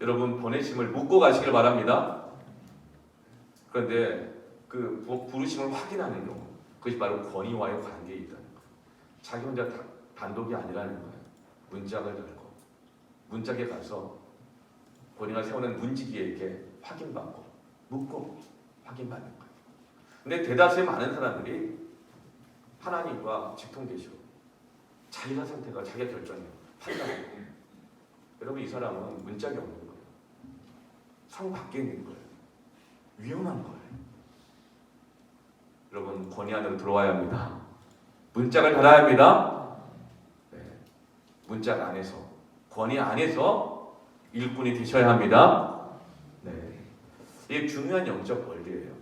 여러분 보내심을 묻고 가시길 바랍니다. 그런데 그 부르심을 확인하는 경우 그것이 바로 권위와의 관계에 있다는 거예요. 자기 혼자 단독이 아니라는 거예요. 문짝을 달고 문짝에 가서 권위가 세우는 문지기에게 확인받고 묻고 확인받는 거예요. 근데 대다수의 많은 사람들이 하나님과 직통계시고 자기가 선택하고 자기가 결정해요. 판단해요. 여러분 이 사람은 문짝이 없는 거예요. 성 밖에 있는 거예요. 위험한 거예요. 여러분 권위 안으로 들어와야 합니다. 문짝을 달아야 합니다. 네. 문짝 안에서 권위 안에서 일꾼이 되셔야 합니다. 네. 이게 중요한 영적 원리예요.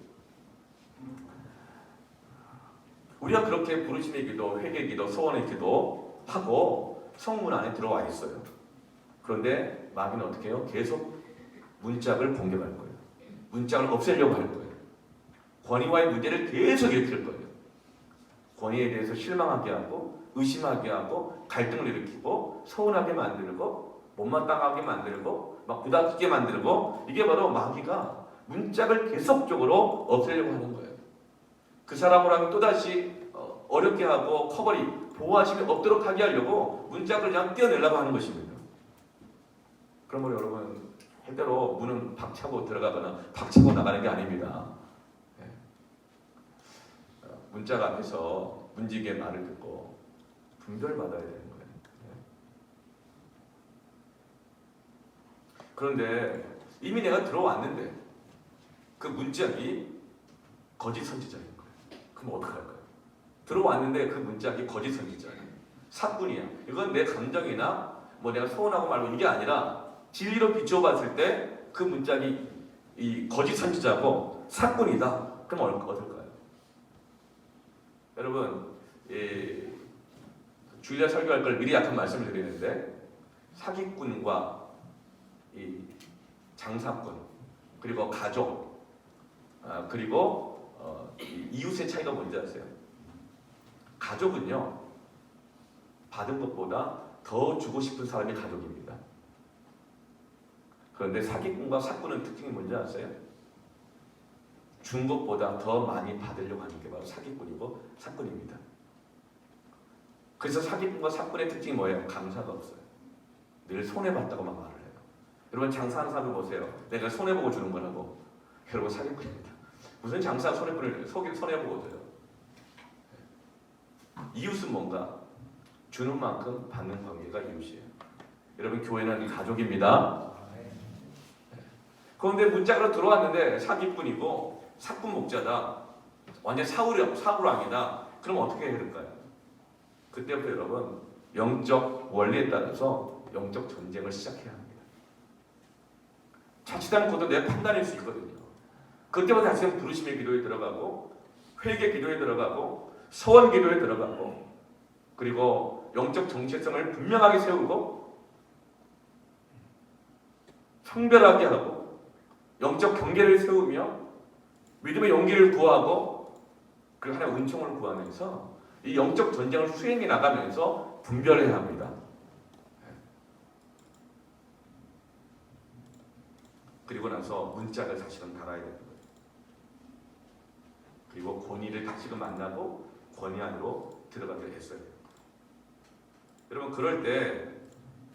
우리가 그렇게 부르심의 기도, 회개 기도, 소원의 기도 하고 성문 안에 들어와 있어요. 그런데 마귀는 어떻게 해요? 계속 문짝을 공격할 거예요. 문짝을 없애려고 할 거예요. 권위와의 문제를 계속 일으킬 거예요. 권위에 대해서 실망하게 하고 의심하게 하고 갈등을 일으키고 서운하게 만들고 못마땅하게 만들고 막 부닥치게 만들고 이게 바로 마귀가 문짝을 계속적으로 없애려고 하는 거예요. 그 사람을 하면 또다시 어렵게 하고 커버리 보호하심이 없도록 하게 하려고 문짝을 그냥 떼어내려고 하는 것입니다. 그러면 여러분 절대로 문은 박차고 들어가거나 박차고 나가는 게 아닙니다. 문짝 앞에서 문지기의 말을 듣고 분별받아야 되는 거예요. 그런데 이미 내가 들어왔는데 그 문짝이 거짓 선지자인 거예요. 그럼 어떡할까요? 들어왔는데 그 문짝이 거짓 선지자예요. 사꾼이야. 이건 내 감정이나 뭐 내가 서운하고 말고 이게 아니라 진리로 비춰봤을 때 그 문짝이 이 거짓 선지자고 사꾼이다. 그럼 어떨까요? 여러분 주일날 설교할 걸 미리 약간 말씀을 드리는데 사기꾼과 이 장사꾼 그리고 가족 그리고 이웃의 차이가 뭔지 아세요? 가족은요 받은 것보다 더 주고 싶은 사람이 가족입니다. 그런데 사기꾼과 사꾼은 특징이 뭔지 아세요? 준 것보다 더 많이 받으려고 하는 게 바로 사기꾼이고 사꾼입니다. 그래서 사기꾼과 사꾼의 특징이 뭐예요? 감사가 없어요. 늘 손해봤다고만 말을 해요. 여러분 장사하는 사람을 보세요. 내가 손해보고 주는 거라고. 여러분 사기꾼입니다. 무슨 장사 손해보고 줘요. 이웃은 뭔가? 주는 만큼 받는 관계가 이웃이에요. 여러분 교회는 가족입니다. 그런데 문짝으로 들어왔는데 사기꾼이고 사꾼 목자다. 완전 사울왕이다. 그럼 어떻게 해야 될까요? 그때부터 여러분 영적 원리에 따라서 영적 전쟁을 시작해야 합니다. 자칫 않고도 내 판단일 수 있거든요. 그때부터 다시 부르심의 기도에 들어가고 회개 기도에 들어가고 서원 기도에 들어가고 그리고 영적 정체성을 분명하게 세우고 성별하게 하고 영적 경계를 세우며 믿음의 용기를 구하고 그리고 하나님의 은총을 구하면서 이 영적 전쟁을 수행해 나가면서 분별해야 합니다. 그리고 나서 문짝을 다시금 달아야 되는 거예요. 그리고 권위를 다시금 만나고 권위 안으로 들어가게 했어야 돼요. 여러분 그럴 때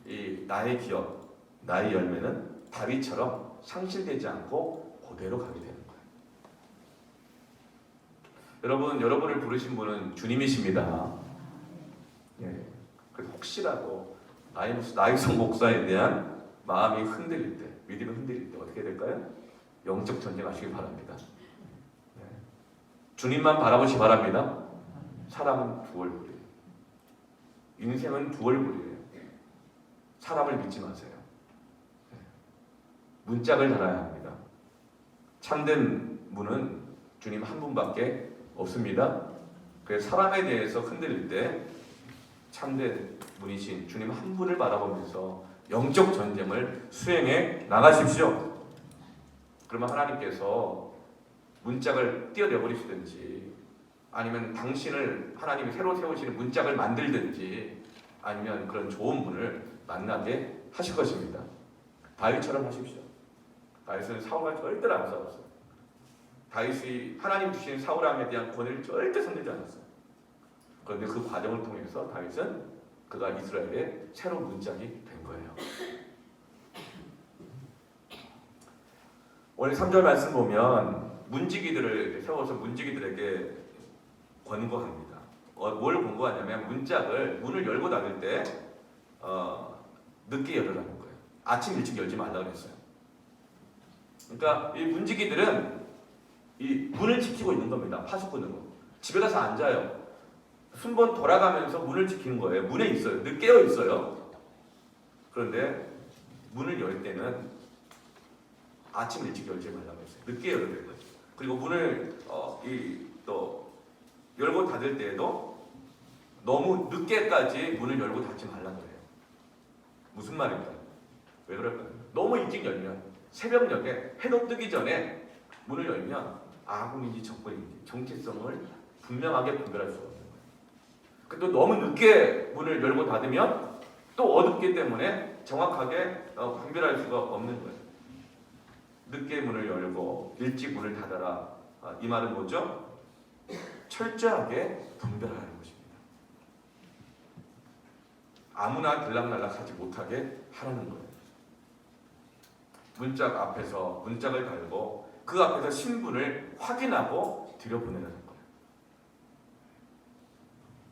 이 나의 기업, 나의 열매는 다윗처럼 상실되지 않고 그대로 가게 되는 거예요. 여러분, 여러분을 부르신 주님이십니다. 예. 그래서 혹시라도 나이성 목사에 대한 마음이 흔들릴 때, 믿음이 흔들릴 때 어떻게 될까요? 영적 전쟁하시길 바랍니다. 예. 주님만 바라보시 바랍니다. 사람은 두 얼굴이에요. 인생은 두 얼굴이에요. 사람을 믿지 마세요. 예. 문짝을 달아야 합니다. 참된 분은 주님 한 분밖에 없습니다. 그래서 사람에 대해서 흔들릴 때 참된 분이신 주님 한 분을 바라보면서 영적 전쟁을 수행해 나가십시오. 그러면 하나님께서 문짝을 띄어내버리시든지 아니면 당신을 하나님이 새로 세우시는 문짝을 만들든지 아니면 그런 좋은 분을 만나게 하실 것입니다. 다윗처럼 하십시오. 다윗은 사울과 절대로 안 싸웠어요. 다윗이 하나님 주신 사울왕에 대한 권위를 절대 손대지 않았어요. 그런데 그 과정을 통해서 다윗은 그가 이스라엘의 새로운 문짝이 된 거예요. 오늘 3절 말씀 보면 문지기들을 세워서 문지기들에게 권고합니다. 뭘 권고하냐면 문을 열고 닫을 때 늦게 열으라는 거예요. 아침 일찍 열지 말라고 했어요. 그러니까 이 문지기들은 이 문을 지키고 있는 겁니다. 파수꾼으로. 집에 가서 앉아요. 순번 돌아가면서 문을 지키는 거예요. 문에 있어요. 늘 깨어 있어요. 그런데 문을 열 때는 아침 일찍 열지 말라고 했어요. 늦게 열어야 되는 거죠. 그리고 문을 또 열고 닫을 때에도 너무 늦게까지 문을 열고 닫지 말라고 해요. 무슨 말일까요? 왜 그럴까요? 너무 일찍 열면 새벽녘에 해도 뜨기 전에 문을 열면 아군인지 적군인지 정체성을 분명하게 분별할 수가 없는 거예요. 또 너무 늦게 문을 열고 닫으면 또 어둡기 때문에 정확하게 분별할 수가 없는 거예요. 늦게 문을 열고 일찍 문을 닫아라. 이 말은 뭐죠? 철저하게 분별하는 것입니다. 아무나 들락날락하지 못하게 하라는 거예요. 문짝 앞에서 문짝을 달고 그 앞에서 신분을 확인하고 들여보내라는 거예요.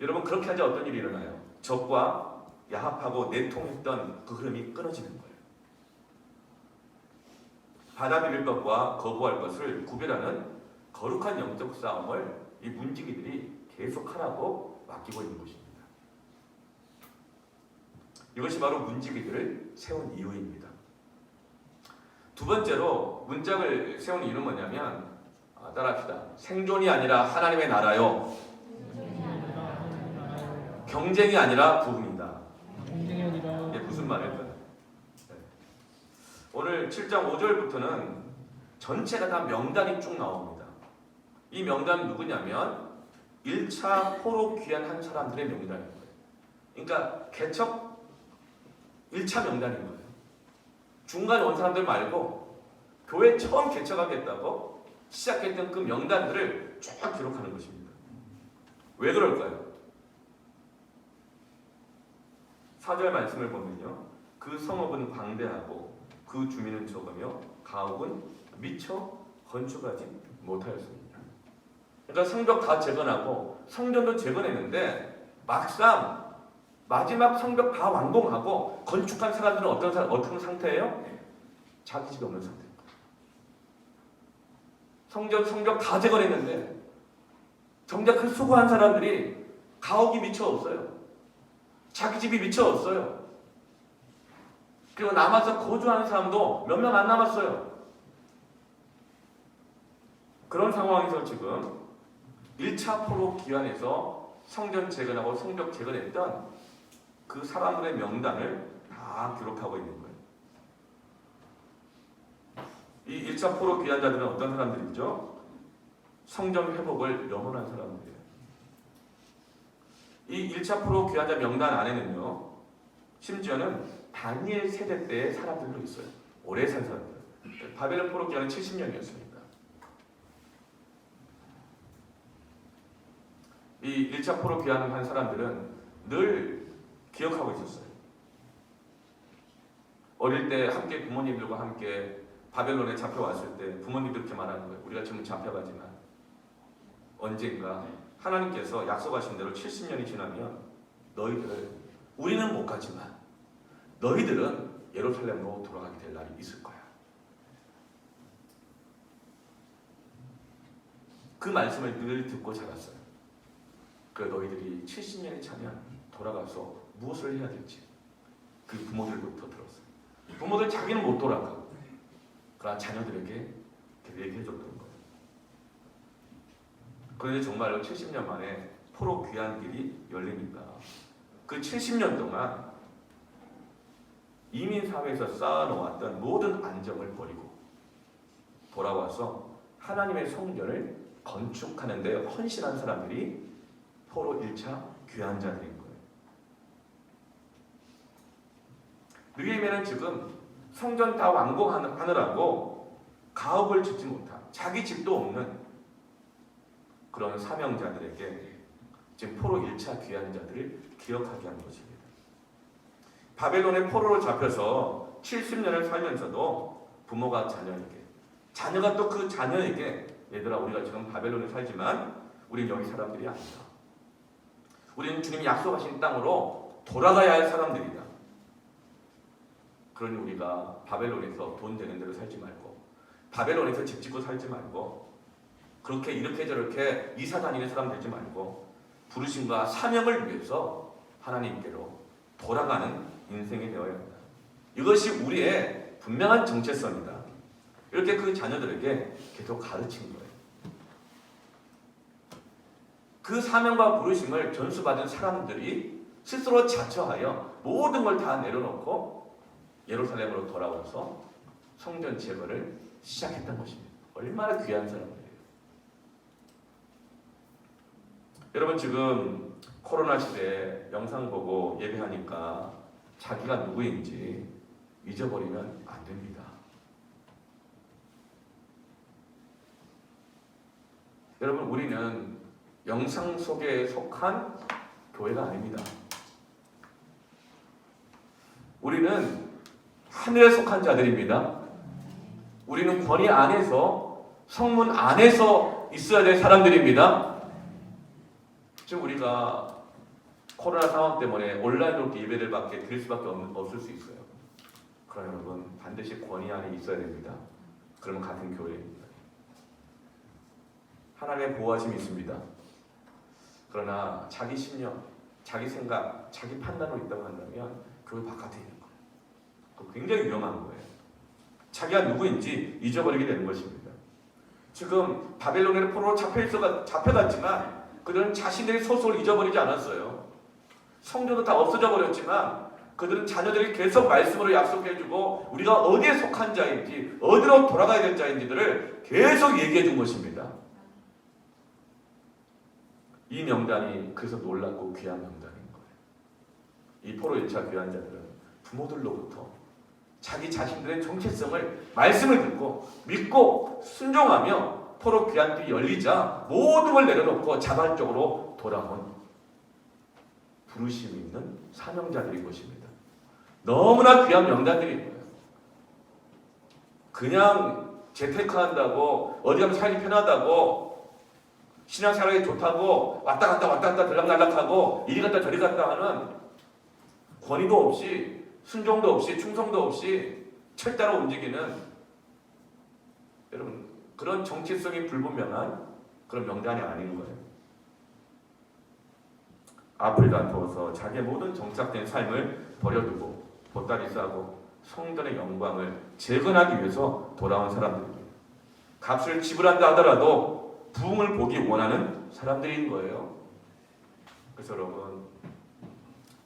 여러분 그렇게 하자 어떤 일이 일어나요? 적과 야합하고 내통했던 그 흐름이 끊어지는 거예요. 받아들일 것과 거부할 것을 구별하는 거룩한 영적 싸움을 이 문지기들이 계속하라고 맡기고 있는 것입니다. 이것이 바로 문지기들을 세운 이유입니다. 두 번째로 문짝을 세운 이유는 뭐냐면 따라합시다. 생존이 아니라 하나님의 나라요. 경쟁이 아니라 부흥이다. 이게 무슨 말일까요? 네. 오늘 7장 5절부터는 전체가 다 명단이 쭉 나옵니다. 이 명단은 누구냐면 1차 포로 귀환한 사람들의 명단인 거예요. 그러니까 개척 1차 명단인 거예요. 중간에 온 사람들 말고 교회 처음 개척하겠다고 시작했던 그 명단들을 쫙 기록하는 것입니다. 왜 그럴까요? 4절 말씀을 보면요. 그 성읍은 광대하고 그 주민은 적으며 가옥은 미처 건축하지 못하였습니다. 그러니까 성벽 다 재건하고 성전도 재건했는데 막상 마지막 성벽 다 완공하고 건축한 사람들은 어떤 상태예요? 자기 집에 없는 상태입니다. 성벽 다 재건했는데 정작 그 수고한 사람들이 가옥이 미처 없어요. 자기 집이 미쳐졌어요. 그리고 남아서 거주하는 사람도 몇 명 안 남았어요. 그런 상황에서 지금 1차 포로 기환에서 성전 재건하고 성벽 재건했던 그 사람들의 명단을 다 기록하고 있는 거예요. 이 1차 포로 귀환자들은 어떤 사람들이죠? 성전 회복을 염원한 사람들이에요. 이 1차 포로 귀환자 명단 안에는요, 심지어는 다니엘 세대 때의 사람들도 있어요. 오래 산 사람들. 바벨론 포로 귀환은 70년이었습니다. 이 1차 포로 귀환을 한 사람들은 늘 기억하고 있었어요. 어릴 때 함께 부모님들과 함께 바벨론에 잡혀왔을 때 부모님들 이렇게 말하는 거예요. 우리가 지금 잡혀가지만 언젠가 하나님께서 약속하신 대로 70년이 지나면 너희들, 우리는 못 가지만 너희들은 예루살렘으로 돌아가게 될 날이 있을 거야. 그 말씀을 늘 듣고 자랐어요. 그 너희들이 70년이 차면 돌아가서 무엇을 해야 될지 그 부모들부터 들었어요. 부모들 자기는 못 돌아가고 그러나 자녀들에게 얘기해 줬던 거예요. 그런데 정말로 70년 만에 포로 귀환길이 열리니까 그 70년 동안 이민사회에서 쌓아놓았던 모든 안정을 버리고 돌아와서 하나님의 성전을 건축하는 데 헌신한 사람들이 포로 1차 귀환자들인 거예요. 느헤미야는 지금 성전 다 완공하느라고 가옥을 짓지 못한, 자기 집도 없는 그런 사명자들에게 지금 포로 1차 귀환자들을 기억하게 한 것입니다. 바벨론의 포로로 잡혀서 70년을 살면서도 부모가 자녀에게, 자녀가 또 그 자녀에게 얘들아 우리가 지금 바벨론에 살지만 우린 여기 사람들이 아니다. 우리는 주님이 약속하신 땅으로 돌아가야 할 사람들이다. 그러니 우리가 바벨론에서 돈 되는 대로 살지 말고 바벨론에서 집 짓고 살지 말고 그렇게 이렇게 저렇게 이사 다니는 사람 되지 말고 부르심과 사명을 위해서 하나님께로 돌아가는 인생이 되어야 한다. 이것이 우리의 분명한 정체성이다. 이렇게 그 자녀들에게 계속 가르친 거예요. 그 사명과 부르심을 전수받은 사람들이 스스로 자처하여 모든 걸 다 내려놓고 예루살렘으로 돌아와서 성전 재건을 시작했던 것입니다. 얼마나 귀한 사람들이에요. 여러분 지금 코로나 시대에 영상 보고 예배하니까 자기가 누구인지 잊어버리면 안 됩니다. 여러분 우리는 영상 속에 속한 교회가 아닙니다. 우리는 하늘에 속한 자들입니다. 우리는 권위 안에서, 성문 안에서 있어야 될 사람들입니다. 지금 우리가 코로나 상황 때문에 온라인으로 예배를 받게 될 수밖에 없을 수 있어요. 그러나 여러분 반드시 권위 안에 있어야 됩니다. 그러면 같은 교회입니다. 하나님의 보호하심이 있습니다. 그러나 자기 신념, 자기 생각, 자기 판단으로 있다고 한다면 교회 바깥에 있는 거예요. 그거 굉장히 위험한 거예요. 자기가 누구인지 잊어버리게 되는 것입니다. 지금 바벨론의 포로로 잡혀갔지만 그들은 자신들의 소속을 잊어버리지 않았어요. 성전도 다 없어져 버렸지만 그들은 자녀들이 계속 말씀으로 약속해주고 우리가 어디에 속한 자인지 어디로 돌아가야 될 자인지들을 계속 얘기해 준 것입니다. 이 명단이 그래서 놀랍고 귀한 명단인 거예요. 이 포로 1차 귀환자들은 부모들로부터 자기 자신들의 정체성을 말씀을 듣고 믿고 순종하며 포로 귀환길이 열리자 모든 걸 내려놓고 자발적으로 돌아온 부르심이 있는 사명자들인 것입니다. 너무나 귀한 명단들인 거예요. 그냥 재테크한다고 어디 가면 살기 편하다고 신앙생활이 좋다고 왔다 갔다 들락날락하고 이리 갔다 저리 갔다 하는 권위도 없이 순종도 없이 충성도 없이 철따라 움직이는 여러분 그런 정체성이 불분명한 그런 명단이 아닌 거예요. 앞을 다투어서 자기의 모든 정착된 삶을 버려두고 보따리 싸고 성전의 영광을 재건하기 위해서 돌아온 사람들입니다. 값을 지불한다 하더라도 부흥을 보기 원하는 사람들인 거예요. 그래서 여러분,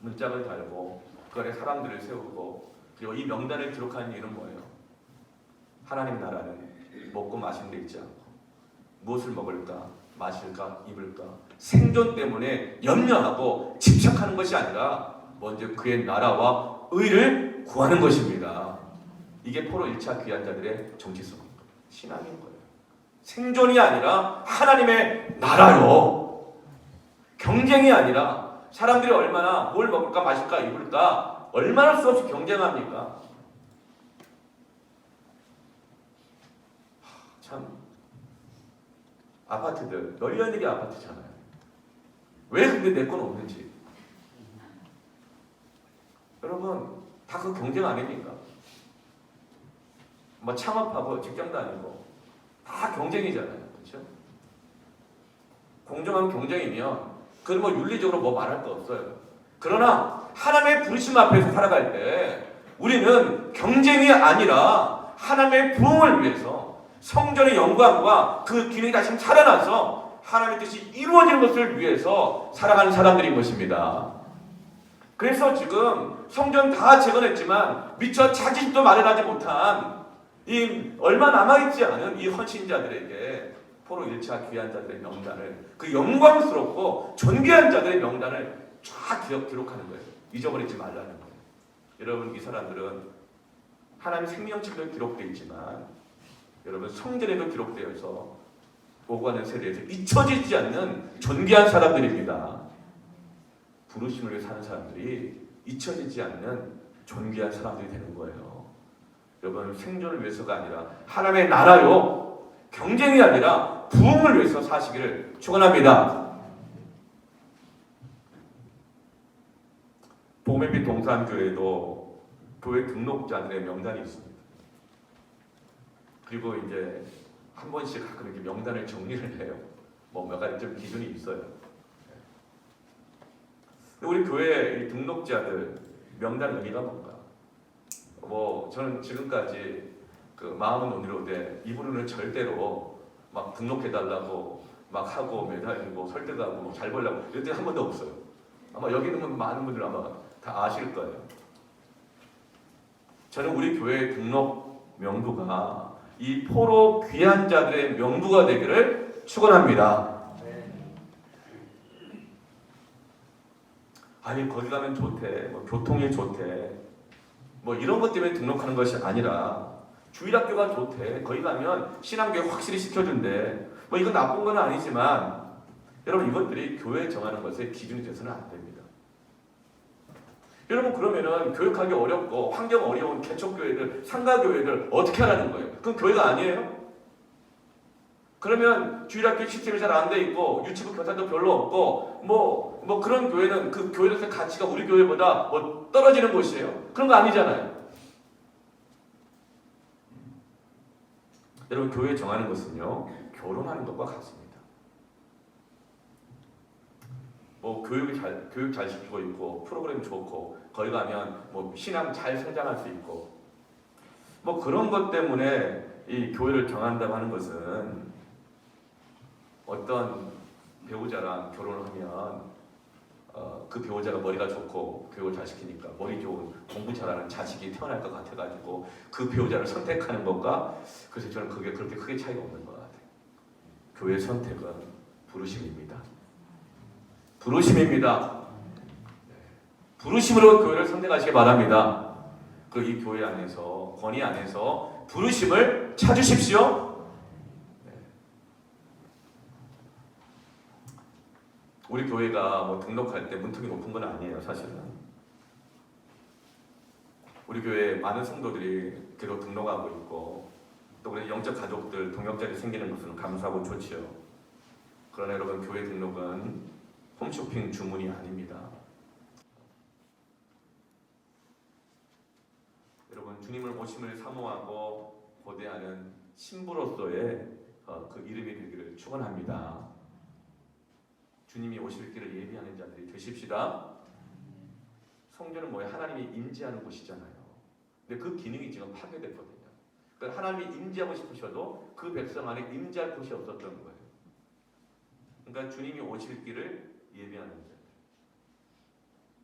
문짝을 달고 그 안에 사람들을 세우고 그리고 이 명단을 기록하는 이유는 뭐예요? 하나님 나라는 먹고 마시는 데 있지 않고 무엇을 먹을까, 마실까, 입을까 생존 때문에 염려하고 집착하는 것이 아니라 먼저 그의 나라와 의를 구하는 것입니다. 이게 포로 1차 귀한 자들의 정체성인 거예요. 신앙인 거예요. 생존이 아니라 하나님의 나라요. 경쟁이 아니라 사람들이 얼마나 뭘 먹을까, 마실까, 입을까 얼마나 수없이 경쟁합니까? 참 아파트들 널려있는 아파트잖아요. 왜 근데 내 건 없는지. 여러분 다 그 경쟁 아닙니까? 뭐 창업하고 직장 다니고 다 경쟁이잖아요. 그렇죠? 공정한 경쟁이면 그건 뭐 윤리적으로 뭐 말할 거 없어요. 그러나 하나님의 부르심 앞에서 살아갈 때 우리는 경쟁이 아니라 하나님의 부흥을 위해서 성전의 영광과 그 기능이 다시 살아나서 하나님의 뜻이 이루어지는 것을 위해서 살아가는 사람들인 것입니다. 그래서 지금 성전 다 재건했지만 미처 자진도 마련하지 못한 이 얼마 남아있지 않은 이 헌신자들에게 포로 1차 귀한 자들의 명단을 그 영광스럽고 존귀한 자들의 명단을 쫙 기록하는 거예요. 잊어버리지 말라는 거예요. 여러분 이 사람들은 하나님 생명책도 기록되어 있지만 여러분 성전에도 기록되어서 오가는 세대에서 잊혀지지 않는 존귀한 사람들입니다. 부르심을 위해 사는 사람들이 잊혀지지 않는 존귀한 사람들이 되는 거예요. 여러분 생존을 위해서가 아니라 하나님의 나라요 경쟁이 아니라 부흥을 위해서 사시기를 축원합니다. 복음의 동산교회도 교회 등록자들의 명단이 있습니다. 그리고 이제 한 번씩 가끔 이렇게 명단을 정리를 해요. 뭐 몇 가지 좀 기준이 있어요. 우리 교회 등록자들 명단 의미가 뭔가? 뭐 저는 지금까지 그 마음은 온유로되 입으로는 절대로 막 등록해달라고 막 하고 매달리고 설득하고 잘 벌려고 이럴 때 한 번도 없어요. 아마 여기 있는 많은 분들 아마 다 아실 거예요. 저는 우리 교회 등록 명부가 이 포로 귀한 자들의 명부가 되기를 축원합니다. 아니 거기 가면 좋대, 뭐 교통이 좋대, 뭐 이런 것 때문에 등록하는 것이 아니라 주일학교가 좋대, 거기 가면 신앙교육 확실히 시켜준대, 뭐 이건 나쁜 건 아니지만 여러분 이것들이 교회 정하는 것의 기준이 돼서는 안 됩니다. 여러분 그러면은 교육하기 어렵고 환경 어려운 개척교회들, 상가교회들 어떻게 하라는 거예요? 그건 교회가 아니에요? 그러면 주일학교 시스템이 잘 안 돼 있고 유치부 교사도 별로 없고 뭐 그런 교회는 그 교회로서의 가치가 우리 교회보다 뭐 떨어지는 곳이에요? 그런 거 아니잖아요. 여러분 교회 정하는 것은요 결혼하는 것과 같습니다. 뭐 교육 잘 시키고 있고 프로그램 좋고 거기 가면 뭐 신앙 잘 성장할 수 있고 뭐 그런 것 때문에 이 교회를 정한다고 하는 것은 어떤 배우자랑 결혼을 하면 그 배우자가 머리가 좋고 교육을 잘 시키니까 머리 좋은 공부 잘하는 자식이 태어날 것 같아가지고 그 배우자를 선택하는 것과 그래서 저는 그게 그렇게 크게 차이가 없는 것 같아요. 교회 선택은 부르심입니다. 부르심입니다. 부르심으로 교회를 선택하시기 바랍니다. 그리고 이 교회 안에서 권위 안에서 부르심을 찾으십시오. 우리 교회가 뭐 등록할 때 문턱이 높은 건 아니에요, 사실은. 우리 교회에 많은 성도들이 계속 등록하고 있고 또 우리 영적 가족들 동역자들이 생기는 것은 감사하고 좋지요. 그러나 여러분 교회 등록은 홈쇼핑 주문이 아닙니다. 여러분 주님을 오심을 사모하고 고대하는 신부로서의 그 이름이 되기를 축원합니다. 주님이 오실 길을 예비하는 자들이 되십시다. 성전은 뭐예요? 하나님이 임재하는 곳이잖아요. 근데 그 기능이 지금 파괴됐거든요. 그러니까 하나님이 임재하고 싶으셔도 그 백성 안에 임재할 곳이 없었던 거예요. 그러니까 주님이 오실 길을 예비하는 자들.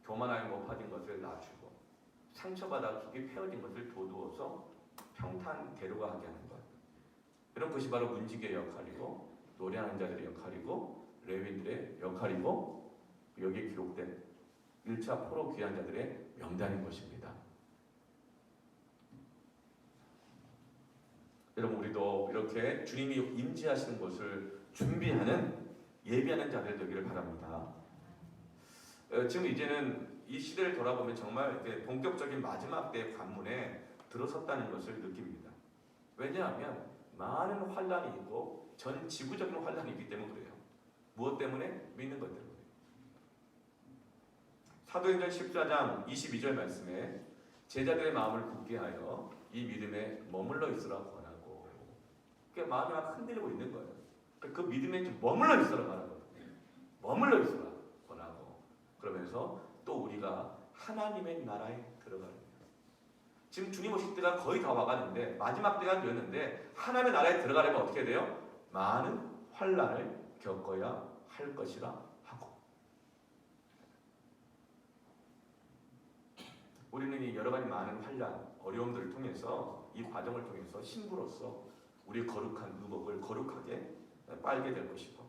교만하여 높아진 것을 낮추고 상처받아 속이 폐어진 것을 도두어서 평탄대로가 하게 하는 것. 이런 것이 바로 문지기의 역할이고 노래하는 자들의 역할이고 레위인들의 역할이고 여기에 기록된 1차 포로 귀한 자들의 명단인 것입니다. 여러분 우리도 이렇게 주님이 임재하시는 것을 준비하는 예비하는 자들 되기를 바랍니다. 지금 이제는 이 시대를 돌아보면 정말 이렇게 본격적인 마지막 때의 관문에 들어섰다는 것을 느낍니다. 왜냐하면 많은 환란이 있고 전 지구적인 환란이 있기 때문에 그래요. 무엇 때문에? 믿는 것 때문에. 사도행전 14장 22절 말씀에 제자들의 마음을 굳게 하여 이 믿음에 머물러 있으라 권하고, 그러니까 마음이 막 흔들리고 있는 거예요. 그 믿음에 좀 머물러 있으라 말하거든요. 머물러 있으라 권하고, 그러면서 또 우리가 하나님의 나라에 들어가는 거예요. 지금 주님 오실 때가 거의 다 와가는데 마지막 때가 되었는데 하나님의 나라에 들어가려면 어떻게 돼요? 많은 환란을 겪어야 할 것이라 하고, 우리는 이 여러 가지 많은 환란, 어려움들을 통해서 이 과정을 통해서 신부로서 우리의 거룩한 의복을 거룩하게 빨게 될 것이고,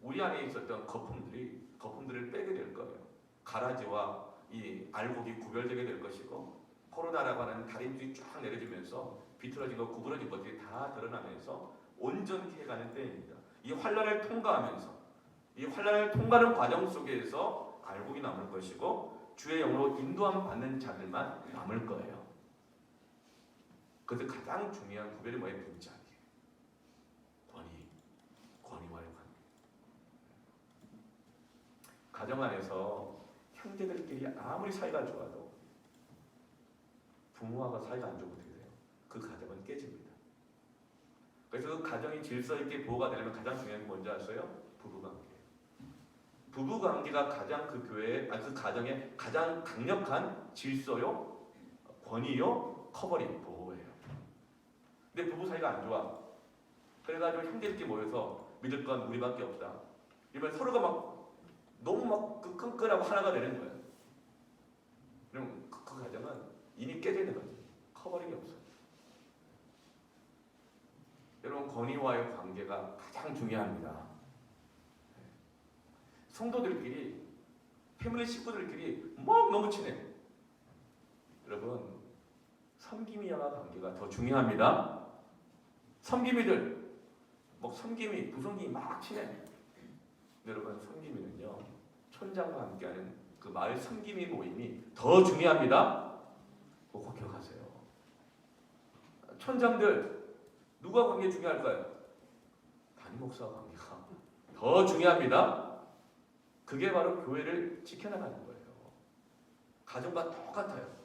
우리 안에 있었던 거품들을 빼게 될 거예요. 가라지와 이 알곡이 구별되게 될 것이고, 코로나라고 하는 다림줄이 쫙 내려지면서 비틀어진 것, 구부러진 것들이 다 드러나면서 온전케 해가는 때입니다. 이 환란을 통과하면서 이 환란을 통과하는 과정 속에서 알곡이 남을 것이고 주의 영으로 인도함 받는 자들만 남을 거예요. 그래서 가장 중요한 구별이 뭐예요? 분짝이에요. 권위와의 관계. 가정 안에서 형제들끼리 아무리 사이가 좋아도 부모와 사이가 안 좋으면 어떻게 돼요? 그 가정은 깨집니다. 그래서 그 가정이 질서 있게 보호가 되려면 가장 중요한 게 뭔지 아세요? 부부관계예요. 부부관계가 가장 그 교회의, 그 가정의 가장 강력한 질서요, 권위요, 커버링, 보호예요. 근데 부부 사이가 안 좋아. 그래가지고 형제들끼리 모여서 믿을 건 우리밖에 없다. 이러면 서로가 막 너무 막 끈끈하고 하나가 되는 거예요. 그럼 그 가정은 이미 깨져 있는 거죠. 커버링이 없어요. 여러분, 권위와의 관계가 가장 중요합니다. 성도들끼리, 패밀리 식구들끼리 막 너무 친해. 여러분, 섬김이와 관계가 더 중요합니다. 섬김이들, 섬김이, 부성김이 막 친해. 여러분, 섬김이는요, 촌장과 함께하는 그 마을 섬김이 모임이 더 중요합니다. 꼭 기억하세요. 촌장들, 누가 관계 중요할까요? 담임 목사와 관계가 더 중요합니다. 그게 바로 교회를 지켜나가는 거예요. 가정과 똑같아요.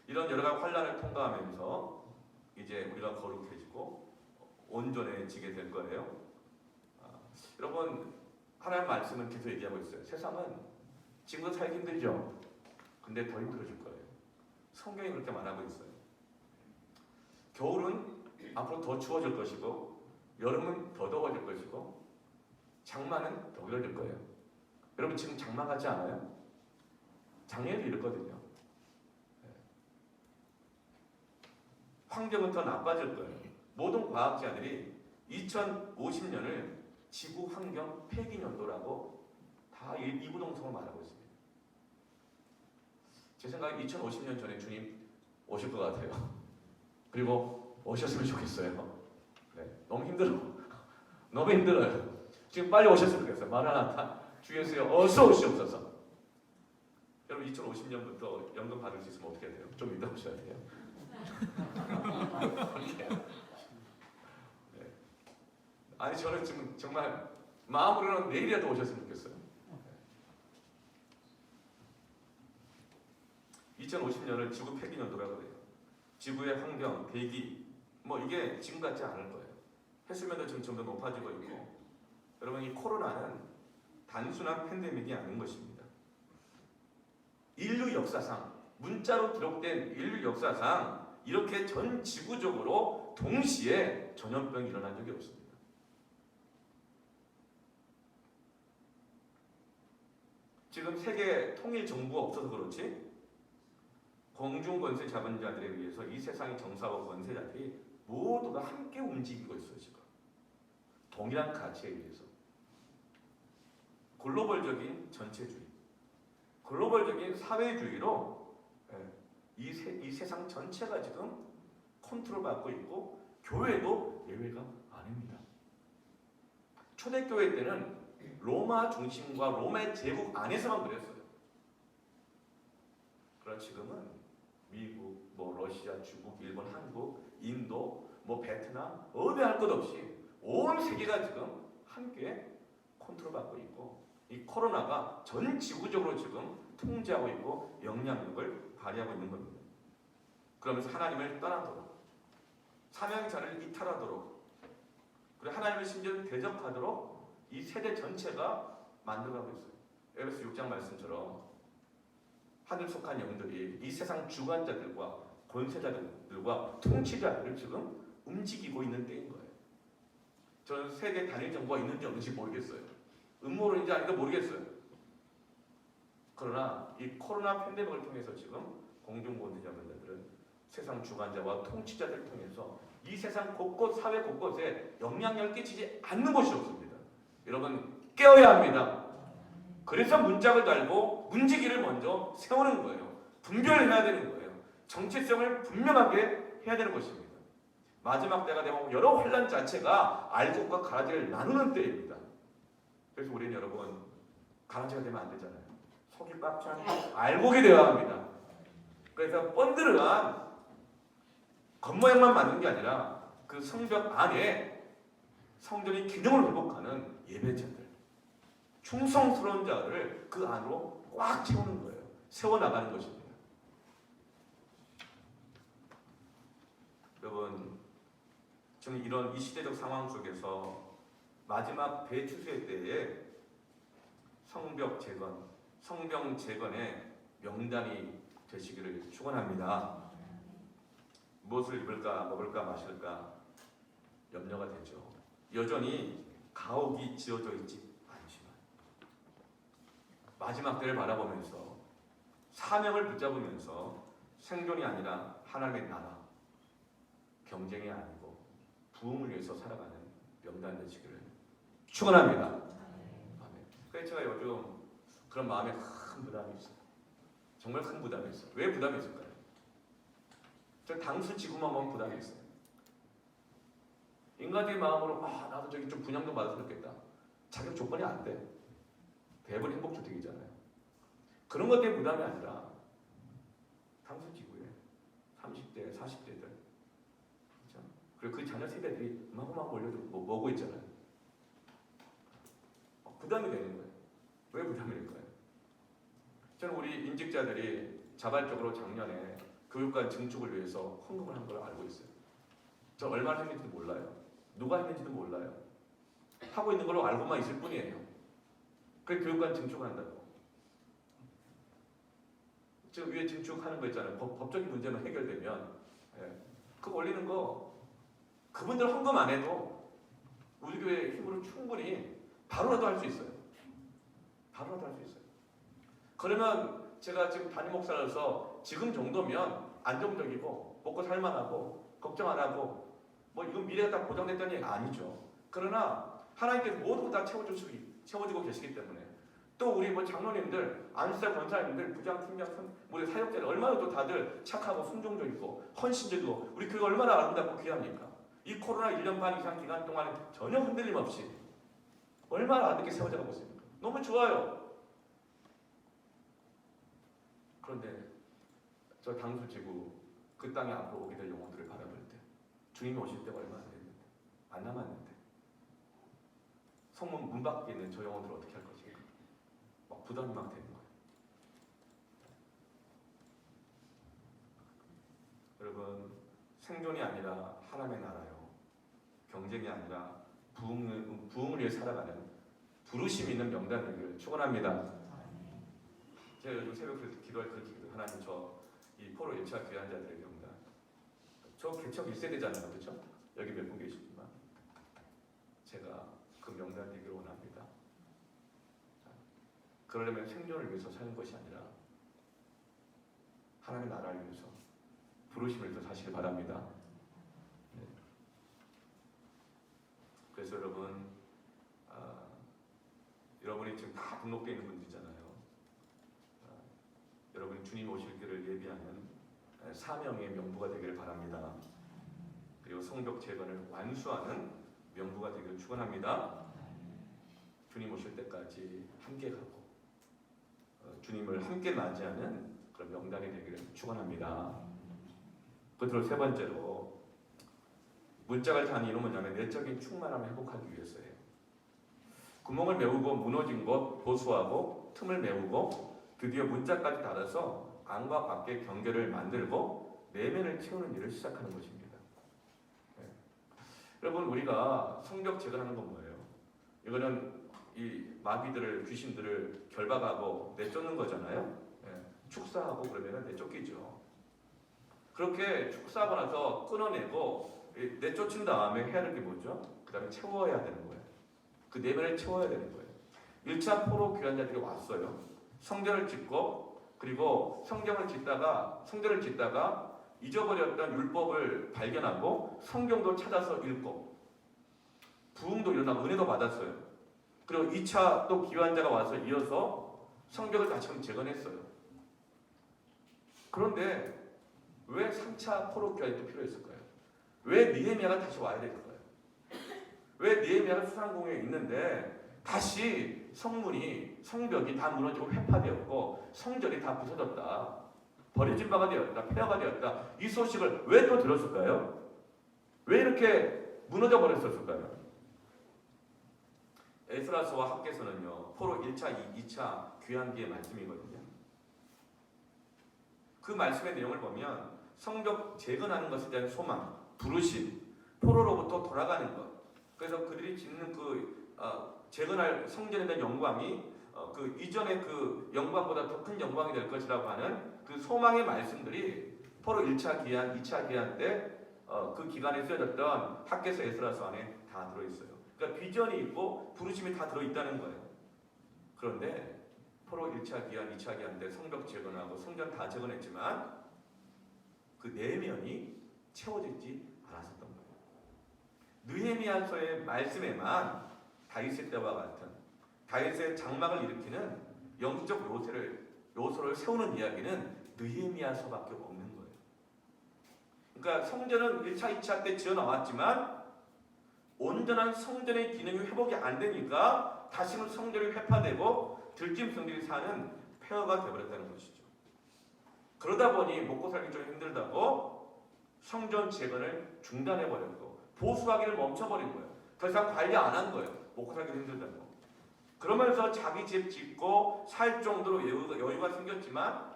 이런 여러 가지 환란을 통과하면서 이제 우리가 거룩해지고 온전해지게 될 거예요. 여러분, 하나님의 말씀은 계속 얘기하고 있어요. 세상은 지금도 살기 힘들죠? 근데 더 힘들어질 거예요. 성경이 그렇게 말하고 있어요. 겨울은 앞으로 더 추워질 것이고, 여름은 더 더워질 것이고, 장마는 더 길어질 거예요. 여러분, 지금 장마 같지 않아요? 작년에도 이랬거든요. 환경은 더 나빠질 거예요. 모든 과학자들이 2050년을 지구 환경 폐기 연도라고 다 이구동성으로 말하고 있습니다. 제 생각에 2050년 전에 주님 오실 것 같아요. 그리고 오셨으면 좋겠어요. 네, 너무 힘들어. 너무 힘들어요. 지금 빨리 오셨으면 좋겠어요. 마라나타 주 예수여 어서 오시옵소서. 여러분, 2050년부터 연금 받을 수 있으면 어떻게 해야 돼요? 좀 이따 오셔야 돼요. 네. 아니, 저는 지금 정말 마음으로는 내일이라도 오셨으면 좋겠어요. 2050년을 지구 폐기 연도라고 해요. 지구의 환경, 대기, 이게 지금 같지 않을 거예요. 해수면도 점점 더 높아지고 있고, 여러분 이 코로나는 단순한 팬데믹이 아닌 것입니다. 인류 역사상, 문자로 기록된 인류 역사상 이렇게 전 지구적으로 동시에 전염병이 일어난 적이 없습니다. 지금 세계 통일 정부가 없어서 그렇지 공중 권세 잡은 자들에 의해서 이 세상의 정사와 권세자들이 모두가 함께 움직이고 있어요. 지금 동일한 가치에 의해서 글로벌적인 전체주의, 글로벌적인 사회주의로 이 세상 전체가 지금 컨트롤받고 있고, 교회도 예외가 아닙니다. 초대교회 때는 로마 중심과 로마의 제국 안에서만 그랬어요. 그러나 지금은 미국, 러시아, 중국, 일본, 한국, 인도, 베트남 어디 할 것 없이 온 세계가 지금 함께 컨트롤받고 있고, 이 코로나가 전 지구적으로 지금 통제하고 있고 영향력을 발휘하고 있는 겁니다. 그러면서 하나님을 떠나도록, 사명자를 이탈하도록, 그리고 하나님을 심지어 대적하도록 이 세대 전체가 만들어가고 있어요. 에베소 6장 말씀처럼 하늘 속한 영들이 이 세상 주관자들과 권세자들과 통치자들을 지금 움직이고 있는 때인 거예요. 저는 세계 단일 정부가 있는지 없는지 모르겠어요. 음모론인지 아닌지 모르겠어요. 그러나 이 코로나 팬데믹을 통해서 지금 공중권세자들은 세상 주관자와 통치자들을 통해서 이 세상 곳곳, 사회 곳곳에 영향력을 끼치지 않는 곳이 없습니다. 여러분 깨어야 합니다. 그래서 문짝을 달고 문지기를 먼저 세우는 거예요. 분별해야 되는 거예요. 정체성을 분명하게 해야 되는 것입니다. 마지막 때가 되면 여러 환란 자체가 알곡과 가라지를 나누는 때입니다. 그래서 우리는 여러분 가라지가 되면 안 되잖아요. 속이 꽉 찬 알곡이 되어야 합니다. 그래서 번들어간 겉모양만 맞는 게 아니라 그 성벽 안에 성전의 기능을 회복하는 예배자들, 충성스러운 자들을 그 안으로 꽉 채우는 거예요. 세워나가는 것입니다. 여러분, 저는 이런 이 시대적 상황 속에서 마지막 대추수의 때에 성벽 재건, 성병 재건의 명단이 되시기를 축원합니다. 무엇을 입을까, 먹을까, 마실까 염려가 되죠. 여전히 가옥이 지어져 있지 않지만 마지막 때를 바라보면서 사명을 붙잡으면서 생존이 아니라 하나님의 나라, 경쟁이 아니고 부흥을 위해서 살아가는 명단 되시기를 축원합니다. 아멘. 그래서 제가 요즘 그런 마음에 큰 부담이 있어요. 정말 큰 부담이 있어요. 왜 부담이 있을까요? 저 당수 지구만 보면 부담이 있어요. 인간적인 마음으로 나도 저기 좀 분양 좀 받았으면 좋겠다. 자격 조건이 안 돼. 대부분 행복주택이잖아요. 그런 것 때문에 부담이 아니라 당수 지구에 30대, 40대들 그렇죠? 그리고 그 자녀 세대들이 마구마구 몰려들고 먹고 있잖아요. 부담이 되는 거예요. 왜 부담이 될까요? 저는 우리 인직자들이 자발적으로 작년에 교육관 증축을 위해서 헌금을 한 걸 알고 있어요. 저 얼마나 했는지도 몰라요. 누가 했는지도 몰라요. 하고 있는 걸로 알고만 있을 뿐이에요. 그래 교육관 증축한다고. 지금 위에 증축하는 거 있잖아요. 법적인 문제만 해결되면 그거 올리는 거 그분들 헌금 안 해도 우리 교회 힘으로 충분히 바로라도 할 수 있어요. 바로라도 할 수 있어요. 그러면 제가 지금 담임 목사라서 지금 정도면 안정적이고 먹고 살만하고 걱정 안 하고 이건 미래가 다 보장됐다는 얘기 아니죠. 그러나 하나님께서 모두 다 채워주고 계시기 때문에 또 우리 장로님들, 안수사 권사님들, 부장, 팀장, 우리 사역자들 얼마나 또 다들 착하고 순종적이고 헌신적이고 우리 교회가 얼마나 아름답고 귀합니까? 이 코로나 1년 반 이상 기간 동안에 전혀 흔들림 없이 얼마나 아름답게 세워져가고 있습니까? 너무 좋아요. 그런데 저 당수지구 그 땅에 앞으로 오게 될 영혼들을 바라볼 때 주님이 오실 때가 얼마 안 됐는데 안 남았는데 성문 문 밖에 있는 저 영혼들을 어떻게 할 것인가 부담이 막 되는 거예요. 여러분 생존이 아니라 하나님의 나라요 경쟁이 아니라 부흥을 위해 살아가는 부르심 있는 명단 되기를 축원합니다. 제가 요즘 새벽에 기도할 그 기도, 하나님 저 이 포로 1차 귀환자들의 명단, 저 개척 1세대잖아요, 그렇죠? 여기 몇 분 계시지만 제가 그 명단 되기를 원합니다. 그러려면 생존을 위해서 사는 것이 아니라 하나님의 나라를 위해서 부르심을 위해서 사시길 바랍니다. 네. 그래서 여러분, 여러분이 지금 다 등록되어 있는 분들이잖아요. 여러분이 주님 오실 길을 예비하는 사명의 명부가 되기를 바랍니다. 그리고 성벽 재건을 완수하는 명부가 되기를 축원합니다. 주님 오실 때까지 함께 가고 주님을 함께 맞이하는 그런 명단이 되기를 축원합니다. 끝으로 세 번째로 문짝을 다는 이유는 뭐냐면 내적인 충만함을 회복하기 위해서예요. 구멍을 메우고 무너진 것 보수하고 틈을 메우고 드디어 문짝까지 닫아서 안과 밖의 경계를 만들고 내면을 채우는 일을 시작하는 것입니다. 네. 여러분, 우리가 성벽 재건하는 건 뭐예요? 이거는 이 마귀들을, 귀신들을 결박하고 내쫓는 거잖아요. 네. 축사하고 그러면 내쫓기죠. 그렇게 축사하고 나서 끊어내고 내쫓은 다음에 해야 할 게 뭐죠? 그 다음에 채워야 되는 거예요. 그 내면을 채워야 되는 거예요. 1차 포로 귀환자들이 왔어요. 성전을 짓고 그리고 성전을 짓다가 잊어버렸던 율법을 발견하고 성경도 찾아서 읽고 부흥도 일어나고 은혜도 받았어요. 그리고 2차 또 귀환자가 와서 이어서 성벽을 다시금 재건했어요. 그런데 왜 3차 포로 귀환이 또 필요했을까요? 왜 느헤미야가 다시 와야 될까요? 왜 느헤미야가 수상공에 있는데 다시 성벽이 다 무너지고 회파되었고 성전이 다 부서졌다, 버려진 바가 되었다, 폐허가 되었다, 이 소식을 왜 또 들었을까요? 왜 이렇게 무너져 버렸을까요? 에스라서와 학개서는요 포로 1차, 2차 귀환기의 말씀이거든요. 그 말씀의 내용을 보면 성벽 재건하는 것에 대한 소망, 부르심, 포로로부터 돌아가는 것, 그래서 그들이 짓는 재건할 성전에 대한 영광이 그 이전의 그 영광보다 더 큰 영광이 될 것이라고 하는 그 소망의 말씀들이 포로 1차 기한, 2차 기한 때 그 기간에 쓰여졌던 학개서 에스라서 안에 다 들어있어요. 그러니까 비전이 있고 부르심이 다 들어있다는 거예요. 그런데 포로 1차 기한, 2차 기한 때 성벽 재건하고 성전 다 재건했지만 그 내면이 채워지지 않았었던 거예요. 느헤미야서의 말씀에만 다윗의 때와 같은 다윗의 장막을 일으키는 영적 요소를 세우는 이야기는 느헤미야서밖에 없는 거예요. 그러니까 성전은 1차, 2차 때 지어 나왔지만 온전한 성전의 기능이 회복이 안 되니까 다시는 성전이 회파되고 들짐승들이 사는 폐허가 되어버렸다는 것이죠. 그러다 보니 먹고 살기 좀 힘들다고 성전 재건을 중단해버렸고 보수하기를 멈춰버린 거예요. 더 이상 관리 안 한 거예요. 먹고 살기 힘들다고. 그러면서 자기 집 짓고 살 정도로 여유가 생겼지만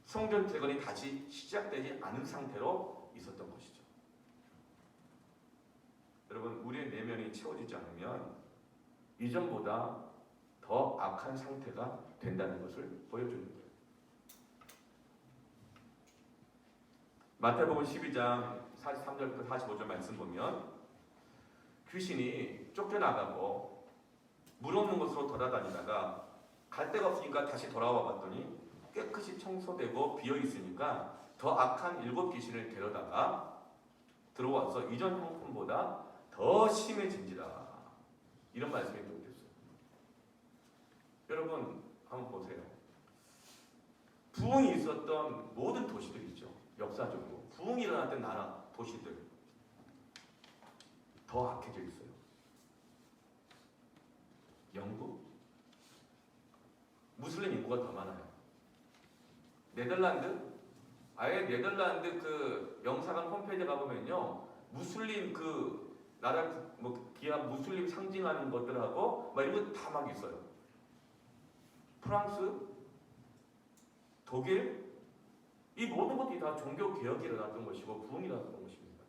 성전 재건이 다시 시작되지 않은 상태로 있었던 것이죠. 여러분, 우리의 내면이 채워지지 않으면 이전보다 더 악한 상태가 된다는 것을 보여주는 거예요. 마태복음 12장 43절부터 45절 말씀 보면 귀신이 쫓겨나가고 물 없는 곳으로 돌아다니다가 갈 데가 없으니까 다시 돌아와 봤더니 깨끗이 청소되고 비어있으니까 더 악한 7 귀신을 데려다가 들어와서 이전 형편보다 더 심해진지라, 이런 말씀이 또 있어요. 여러분 한번 보세요. 부흥이 있었던 모든 도시들 있죠. 역사적으로 부흥이 일어났던 나라, 도시들 더 악해져 있어요. 영국, 무슬림 인구가 더 많아요. 네덜란드, 아예 네덜란드 그 영사관 홈페이지에 가보면요, 무슬림 그 나라 뭐 기업 무슬림 상징하는 것들하고 막 이런 거 다 막 있어요. 프랑스, 독일, 이 모든 것들이 다 종교 개혁이 일어났던 것이고 부흥이 일어났던 것입니다.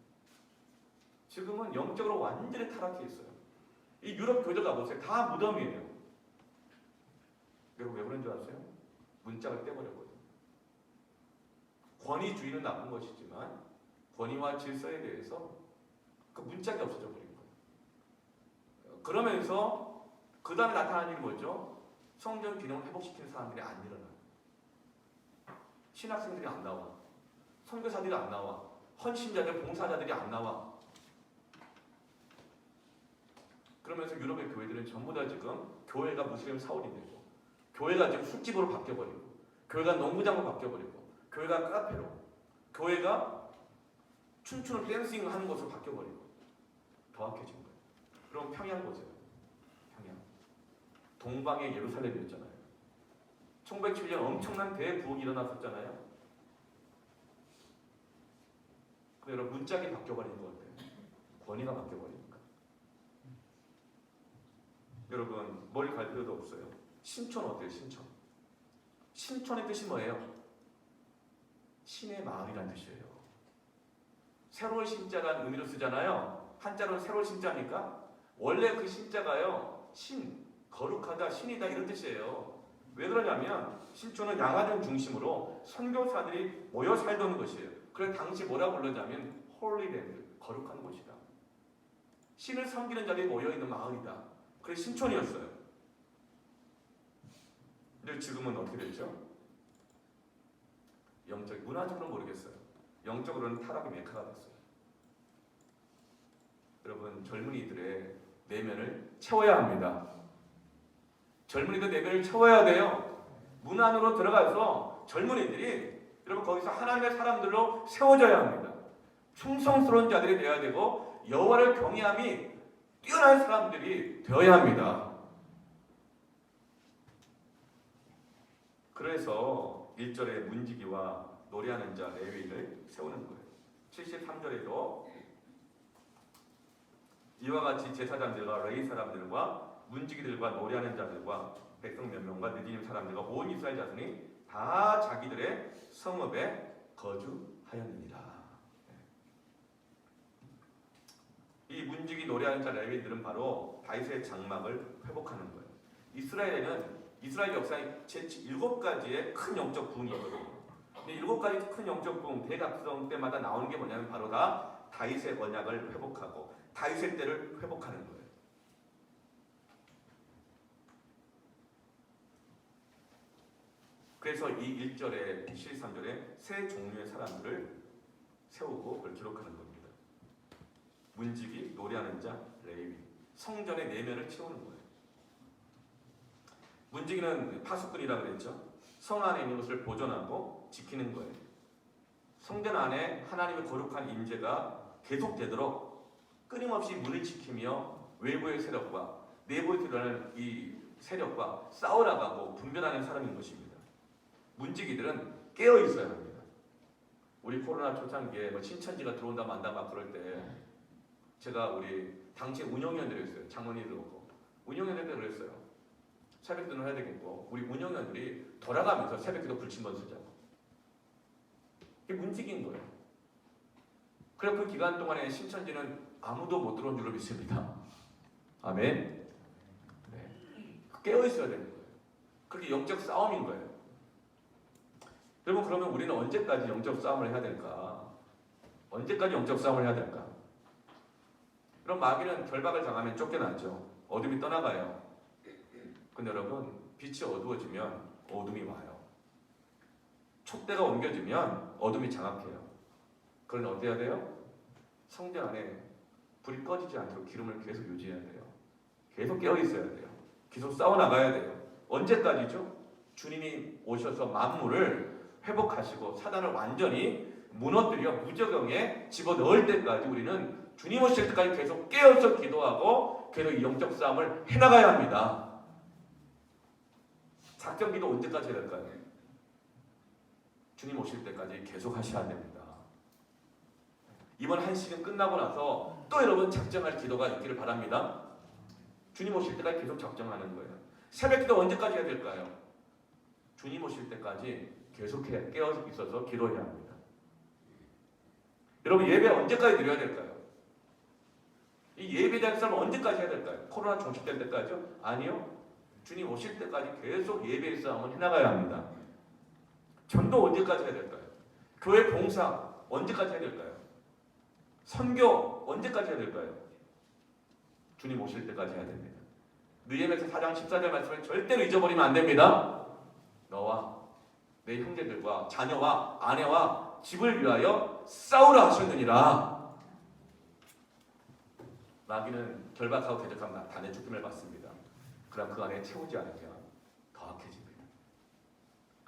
지금은 영적으로 완전히 타락해 있어요. 이 유럽 교회들 가보세요. 다 무덤이에요. 여러분 왜 그런 줄 아세요? 문짝을 떼버렸거든요. 권위주의는 나쁜 것이지만 권위와 질서에 대해서 그 문짝이 없어져 버린 거예요. 그러면서 그 다음에 나타나는 게 뭐죠? 성전 기능을 회복시키는 사람들이 안 일어나요. 신학생들이 안 나와. 선교사들이 안 나와. 헌신자들, 봉사자들이 안 나와. 그러면서 유럽의 교회들은 전부 다 지금 교회가 무슬림 사원이 되고, 교회가 지금 술집으로 바뀌어버리고, 교회가 농구장으로 바뀌어버리고, 교회가 카페로, 교회가 춤추는 댄싱을 하는 곳으로 바뀌어버리고 더 악해진 거예요. 그럼 평양 보세요. 평양. 동방의 예루살렘이었잖아요. 1907년 엄청난 대부흥이 일어났었잖아요. 근데 여러분 문짝이 바뀌어버린 것 같아요. 권위가 바뀌어버리니까. 여러분 멀리 갈 필요도 없어요. 신촌 어때요? 신촌. 신촌의 뜻이 뭐예요? 신의 마을이라는 뜻이에요. 새로운 신자라는 의미로 쓰잖아요. 한자로는 새로운 신자니까 원래 그 신자가요. 신, 거룩하다, 신이다 이런 뜻이에요. 왜 그러냐면 신촌은 양화점 중심으로 선교사들이 모여 살던 것이에요. 그래서 당시 뭐라고 불렀냐면 홀리랜드, 거룩한 곳이다. 신을 섬기는 자들이 모여있는 마을이다. 그래서 신촌이었어요. 근데 지금은 어떻게 됐죠? 문화적으로는 모르겠어요. 영적으로는 타락의 메카가 됐어요. 여러분 젊은이들의 내면을 채워야 합니다. 젊은이들 내면을 채워야 돼요. 문 안으로 들어가서 젊은이들이 여러분 거기서 하나님의 사람들로 세워져야 합니다. 충성스러운 자들이 되어야 되고 여호와를 경외함이 뛰어난 사람들이 되어야 합니다. 그래서 1절에 문지기와 노래하는 자 레위를 세우는 거예요. 73절에도 이와 같이 제사장들과 레위 사람들과 문지기들과 노래하는 자들과 백성 몇 명과 느디님 사람들과 온 이스라엘 자손이 다 자기들의 성읍에 거주하였느니라. 이 문지기 노래하는 자 레위들은 바로 다윗의 장막을 회복하는 거예요. 이스라엘 역사에 제 7가지의 큰 영적 부흥이 있거든요. 근데 7가지 큰 영적 부흥, 대각성 때마다 나오는 게 뭐냐면 바로 다 다윗의 언약을 회복하고 다윗의 때를 회복하는 거예요. 그래서 이 1절에 13절에 세 종류의 사람들을 세우고 그걸 기록하는 겁니다. 문지기, 노래하는 자, 레위. 성전의 내면을 채우는 거예요. 문지기는 파수꾼이라고 그랬죠. 성 안에 있는 것을 보존하고 지키는 거예요. 성전 안에 하나님의 거룩한 임재가 계속되도록 끊임없이 문을 지키며 외부의 세력과 내부에 드러나는 이 세력과 싸워나가고 분별하는 사람인 것입니다. 문지기들은 깨어 있어야 합니다. 우리 코로나 초창기에 뭐 신천지가 들어온다 만다 막 그럴 때 제가 우리 당시 운영위원들이었어요. 장로님들 오고 운영위원들 그랬어요. 새벽기도는 해야 되겠고 우리 운영위원들이 돌아가면서 새벽기도 불침번 쓰자고. 이게 문지기인 거예요. 그래서 그 기간 동안에 신천지는 아무도 못 들어온 줄로 믿습니다. 아멘. 네. 깨어 있어야 되는 거예요. 그게 영적 싸움인 거예요. 여러분 그러면 우리는 언제까지 영적 싸움을 해야 될까? 언제까지 영적 싸움을 해야 될까? 그럼 마귀는 결박을 당하면 쫓겨나죠. 어둠이 떠나가요. 근데 여러분 빛이 어두워지면 어둠이 와요. 촛대가 옮겨지면 어둠이 장악해요. 그러니 어떻게 해야 돼요? 성전 안에 불이 꺼지지 않도록 기름을 계속 유지해야 돼요. 계속 깨어 있어야 돼요. 계속 싸워나가야 돼요. 언제까지죠? 주님이 오셔서 만물을 회복하시고 사단을 완전히 무너뜨려 무저경에 집어넣을 때까지 우리는 주님 오실 때까지 계속 깨어서 기도하고 계속 이 영적 싸움을 해나가야 합니다. 작전기도 언제까지 해야 될까요? 주님 오실 때까지 계속 하셔야 됩니다. 이번 한 시간 끝나고 나서 또 여러분 작정할 기도가 있기를 바랍니다. 주님 오실 때까지 계속 작정하는 거예요. 새벽기도 언제까지 해야 될까요? 주님 오실 때까지 계속 깨어 있어서 기도해야 합니다. 여러분 예배 언제까지 드려야 될까요? 이 예배자의 삶을 언제까지 해야 될까요? 코로나 종식될 때까지요? 아니요. 주님 오실 때까지 계속 예배의 싸움을 해나가야 합니다. 전도 언제까지 해야 될까요? 교회 봉사 언제까지 해야 될까요? 선교 언제까지 해야 될까요? 주님 오실 때까지 해야 됩니다. 느헤미야서 4장 14절 말씀을 절대로 잊어버리면 안 됩니다. 너와 내 형제들과 자녀와 아내와 집을 위하여 싸우라 하셨느니라. 마귀는 결박하고 대적한 단의 죽임을 받습니다. 그럼 그 안에 채우지 않으면 더 악해집니다.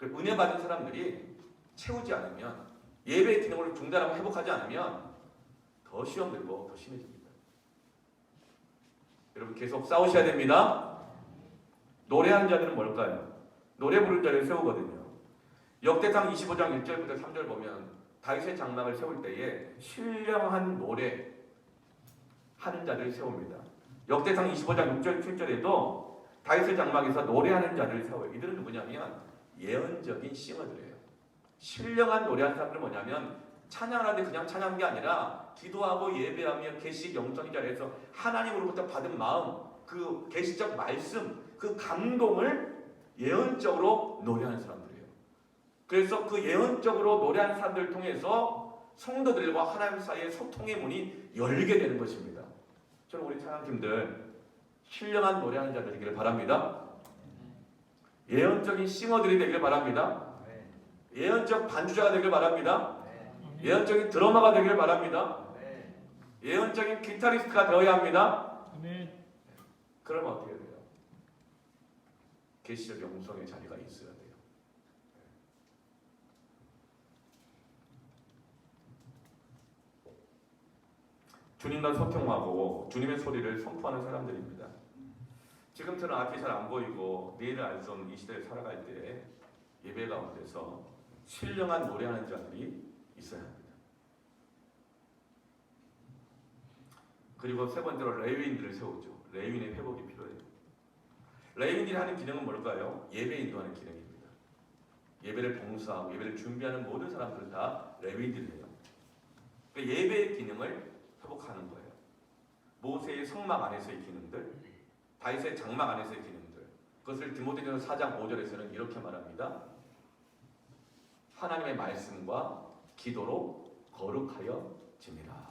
은혜 받은 사람들이 채우지 않으면, 예배의 기능을 중단하고 회복하지 않으면 더 시험 들고 더 심해집니다. 여러분 계속 싸우셔야 됩니다. 노래하는 자들은 뭘까요? 노래 부르는 자를 세우거든요. 역대상 25장 1절부터 3절 보면 다윗의 장막을 세울 때에 신령한 노래 하는 자들을 세웁니다. 역대상 25장 6절 7절에도 다윗의 장막에서 노래하는 자들을 세워요. 이들은 누구냐면 예언적인 싱어들이에요. 신령한 노래하는 사람들은 뭐냐면 찬양하는데 그냥 찬양한 게 아니라 기도하고 예배하며 계시 영적인 자리에서 하나님으로부터 받은 마음, 그 계시적 말씀, 그 감동을 예언적으로 노래하는 사람들이에요. 그래서 그 예언적으로 노래하는 사람들을 통해서 성도들과 하나님 사이의 소통의 문이 열리게 되는 것입니다. 저는 우리 찬양팀들 신령한 노래하는 자들 되기를 바랍니다. 예언적인 싱어들이 되기를 바랍니다. 예언적 반주자가 되기를 바랍니다. 예언적인 드러머가 되기를 바랍니다. 예언적인 기타리스트가 되어야 합니다. 그러면 어떻게 돼요? 계시적 영성의 자리가 있어야 돼요. 주님과 소통하고 주님의 소리를 선포하는 사람들입니다. 지금 저는 앞이 잘 안 보이고 내일을 알 수 없는 이 시대를 살아갈 때 예배 가운데서 신령한 노래하는 자들이 있어야 합니다. 그리고 세 번째로 레위인들을 세우죠. 레위인의 회복이 필요해요. 레위인들이 하는 기능은 뭘까요? 예배 인도하는 기능입니다. 예배를 봉사하고 예배를 준비하는 모든 사람들은 다 레위인들이에요. 그러니까 예배의 기능을 회복하는 거예요. 모세의 성막 안에서의 기능들, 다윗의 장막 안에서의 기능들, 그것을 디모데전서 4장 5절에서는 이렇게 말합니다. 하나님의 말씀과 기도로 거룩하여 지니라.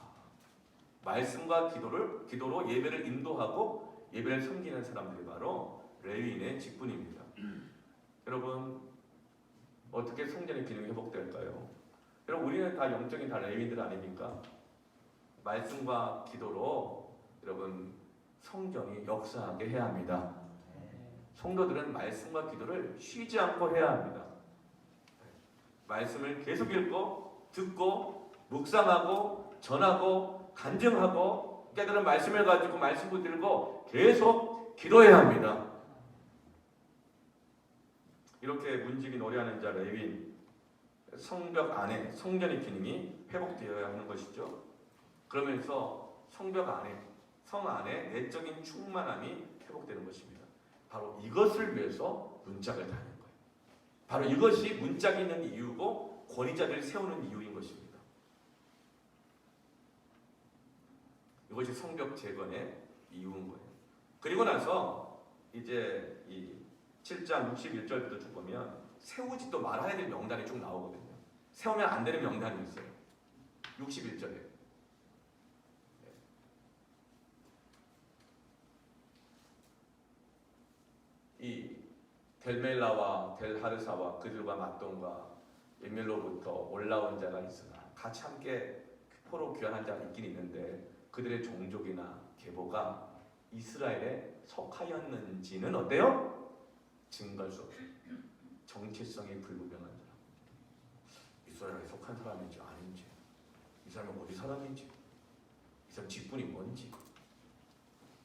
말씀과 기도로 예배를 인도하고 예배를 섬기는 사람들이 바로 레위인의 직분입니다. 여러분 어떻게 성전의 기능이 회복될까요? 여러분 우리는 다 영적인 다 레위인들 아닙니까? 말씀과 기도로 여러분 성전이 역사하게 해야 합니다. 성도들은 말씀과 기도를 쉬지 않고 해야 합니다. 말씀을 계속 읽고 듣고 묵상하고 전하고 간증하고 깨달은 말씀을 가지고 말씀 붙들고 계속 기도해야 합니다. 이렇게 문지기 노래하는 자 레위인, 성벽 안에 성전의 기능이 회복되어야 하는 것이죠. 그러면서 성벽 안에, 성 안에 내적인 충만함이 회복되는 것입니다. 바로 이것을 위해서 문짝을 다는 거예요. 바로 이것이 문짝이 있는 이유고 권위자들을 세우는 이유인 것입니다. 이것이 성벽 재건의 이유인 거예요. 그리고 나서 이제 이 7장 61절부터 쭉 보면 세우지도 말아야 될 명단이 쭉 나오거든요. 세우면 안 되는 명단이 있어요. 61절에. 이 델멜라와 델하르사와 그들과 맏돈과 엠멜로부터 올라온 자가 있으나 같이 함께 포로 귀환한 자가 있긴 있는데 그들의 종족이나 계보가 이스라엘에 속하였는지는 어때요? 증거할 수 없어요. 정체성이 불분명한 사람, 이스라엘에 속한 사람인지 아닌지, 이 사람이 어디 사람인지, 이 사람 직분이 뭔지,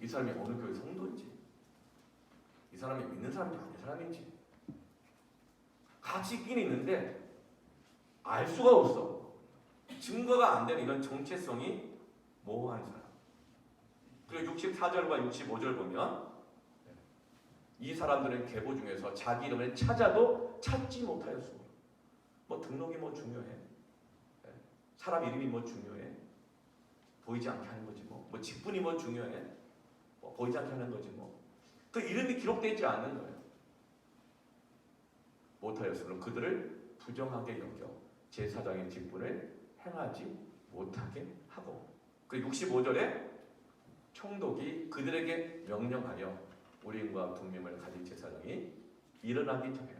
이 사람이 어느 교회 성도인지, 이 사람이 믿는 사람인지 아닌 사람인지 같이 있긴 있는데 알 수가 없어. 증거가 안 되는 이런 정체성이 모호한 사람. 그리고 64절과 65절 보면 이 사람들은 계보 중에서 자기 이름을 찾아도 찾지 못하였습니다. 뭐 등록이 뭐 중요해? 사람 이름이 뭐 중요해? 보이지 않게 하는 거지 뭐 직분이 뭐 중요해? 뭐 보이지 않게 하는 거지 뭐. 그 이름이 기록되어 있지 않는 거예요. 못하였으므로 그들을 부정하게 여겨 제사장의 직분을 행하지 못하게 하고. 그 65절에 총독이 그들에게 명령하여 우리인과 분명을 가진 제사장이 일어나기 전에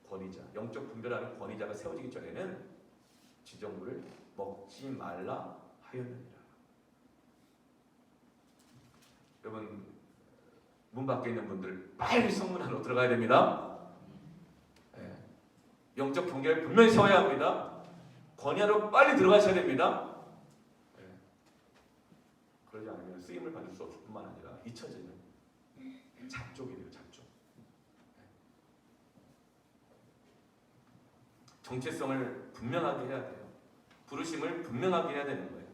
권위자, 영적 분별하는 권위자가 세워지기 전에는 지정물을 먹지 말라 하였느니라. 여러분 문 밖에 있는 분들 빨리 성문 안으로 들어가야 됩니다. 네. 영적 경계를 분명히 세워야 합니다. 권위하러 빨리 들어가셔야 됩니다. 네. 그러지 않으면 쓰임을 받을 수 없을 뿐만 아니라 잊혀지는 잡족이 돼요. 잡족. 네. 정체성을 분명하게 해야 돼요. 부르심을 분명하게 해야 되는 거예요.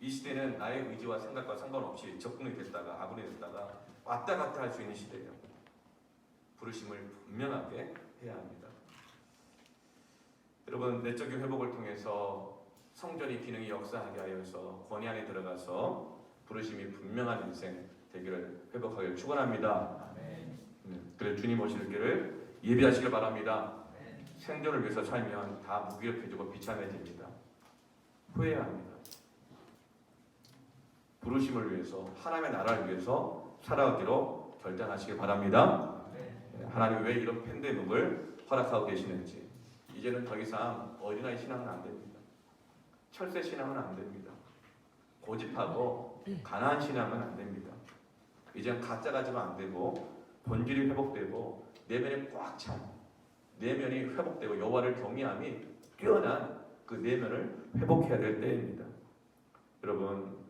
이 시대는 나의 의지와 생각과 상관없이 적군이 됐다가 아군이 됐다가 왔다 갔다 할 수 있는 시대예요. 부르심을 분명하게 해야 합니다. 여러분 내적인 회복을 통해서 성전이 기능이 역사하게 하여서 권위 안에 들어가서 부르심이 분명한 인생 되기를 회복하기를 축원합니다. 그래서 주님 오실 길을 예비하시길 바랍니다. 생존을 위해서 살면 다 무기력해지고 비참해집니다. 후회합니다. 부르심을 위해서 하나님의 나라를 위해서 살아가기로 결단하시길 바랍니다. 하나님이 왜 이런 팬데믹을 허락하고 계시는지 이제는 더 이상 어린아이 신앙은 안 됩니다. 철새 신앙은 안 됩니다. 고집하고 가난한 신앙은 안 됩니다. 이제는 가짜 가지면 안 되고 본질이 회복되고 내면이 꽉 찬 내면이 회복되고 여호와를 경외함이 뛰어난 그 내면을 회복해야 될 때입니다. 여러분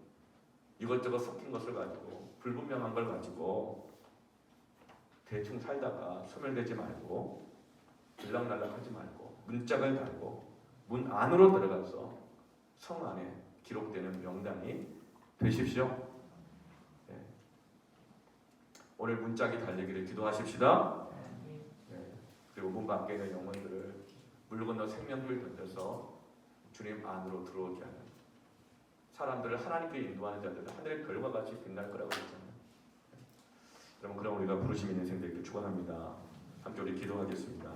이것저것 섞인 것을 가지고 불분명한 걸 가지고 대충 살다가 소멸되지 말고 들락날락하지 말고 문짝을 달고 문 안으로 들어가서 성 안에 기록되는 명단이 되십시오. 네. 오늘 문짝이 달리기를 기도하십시다. 네. 그리고 문 밖에 있는 영혼들을 물 건너 생명줄 던져서 주님 안으로 들어오게 하는 사람들을 하나님께 인도하는 자들은 하늘의 별과 같이 빛날 거라고 했잖아요. 여러분 그럼 우리가 부르심 있는 인생 되기를 축원합니다. 함께 우리 기도하겠습니다.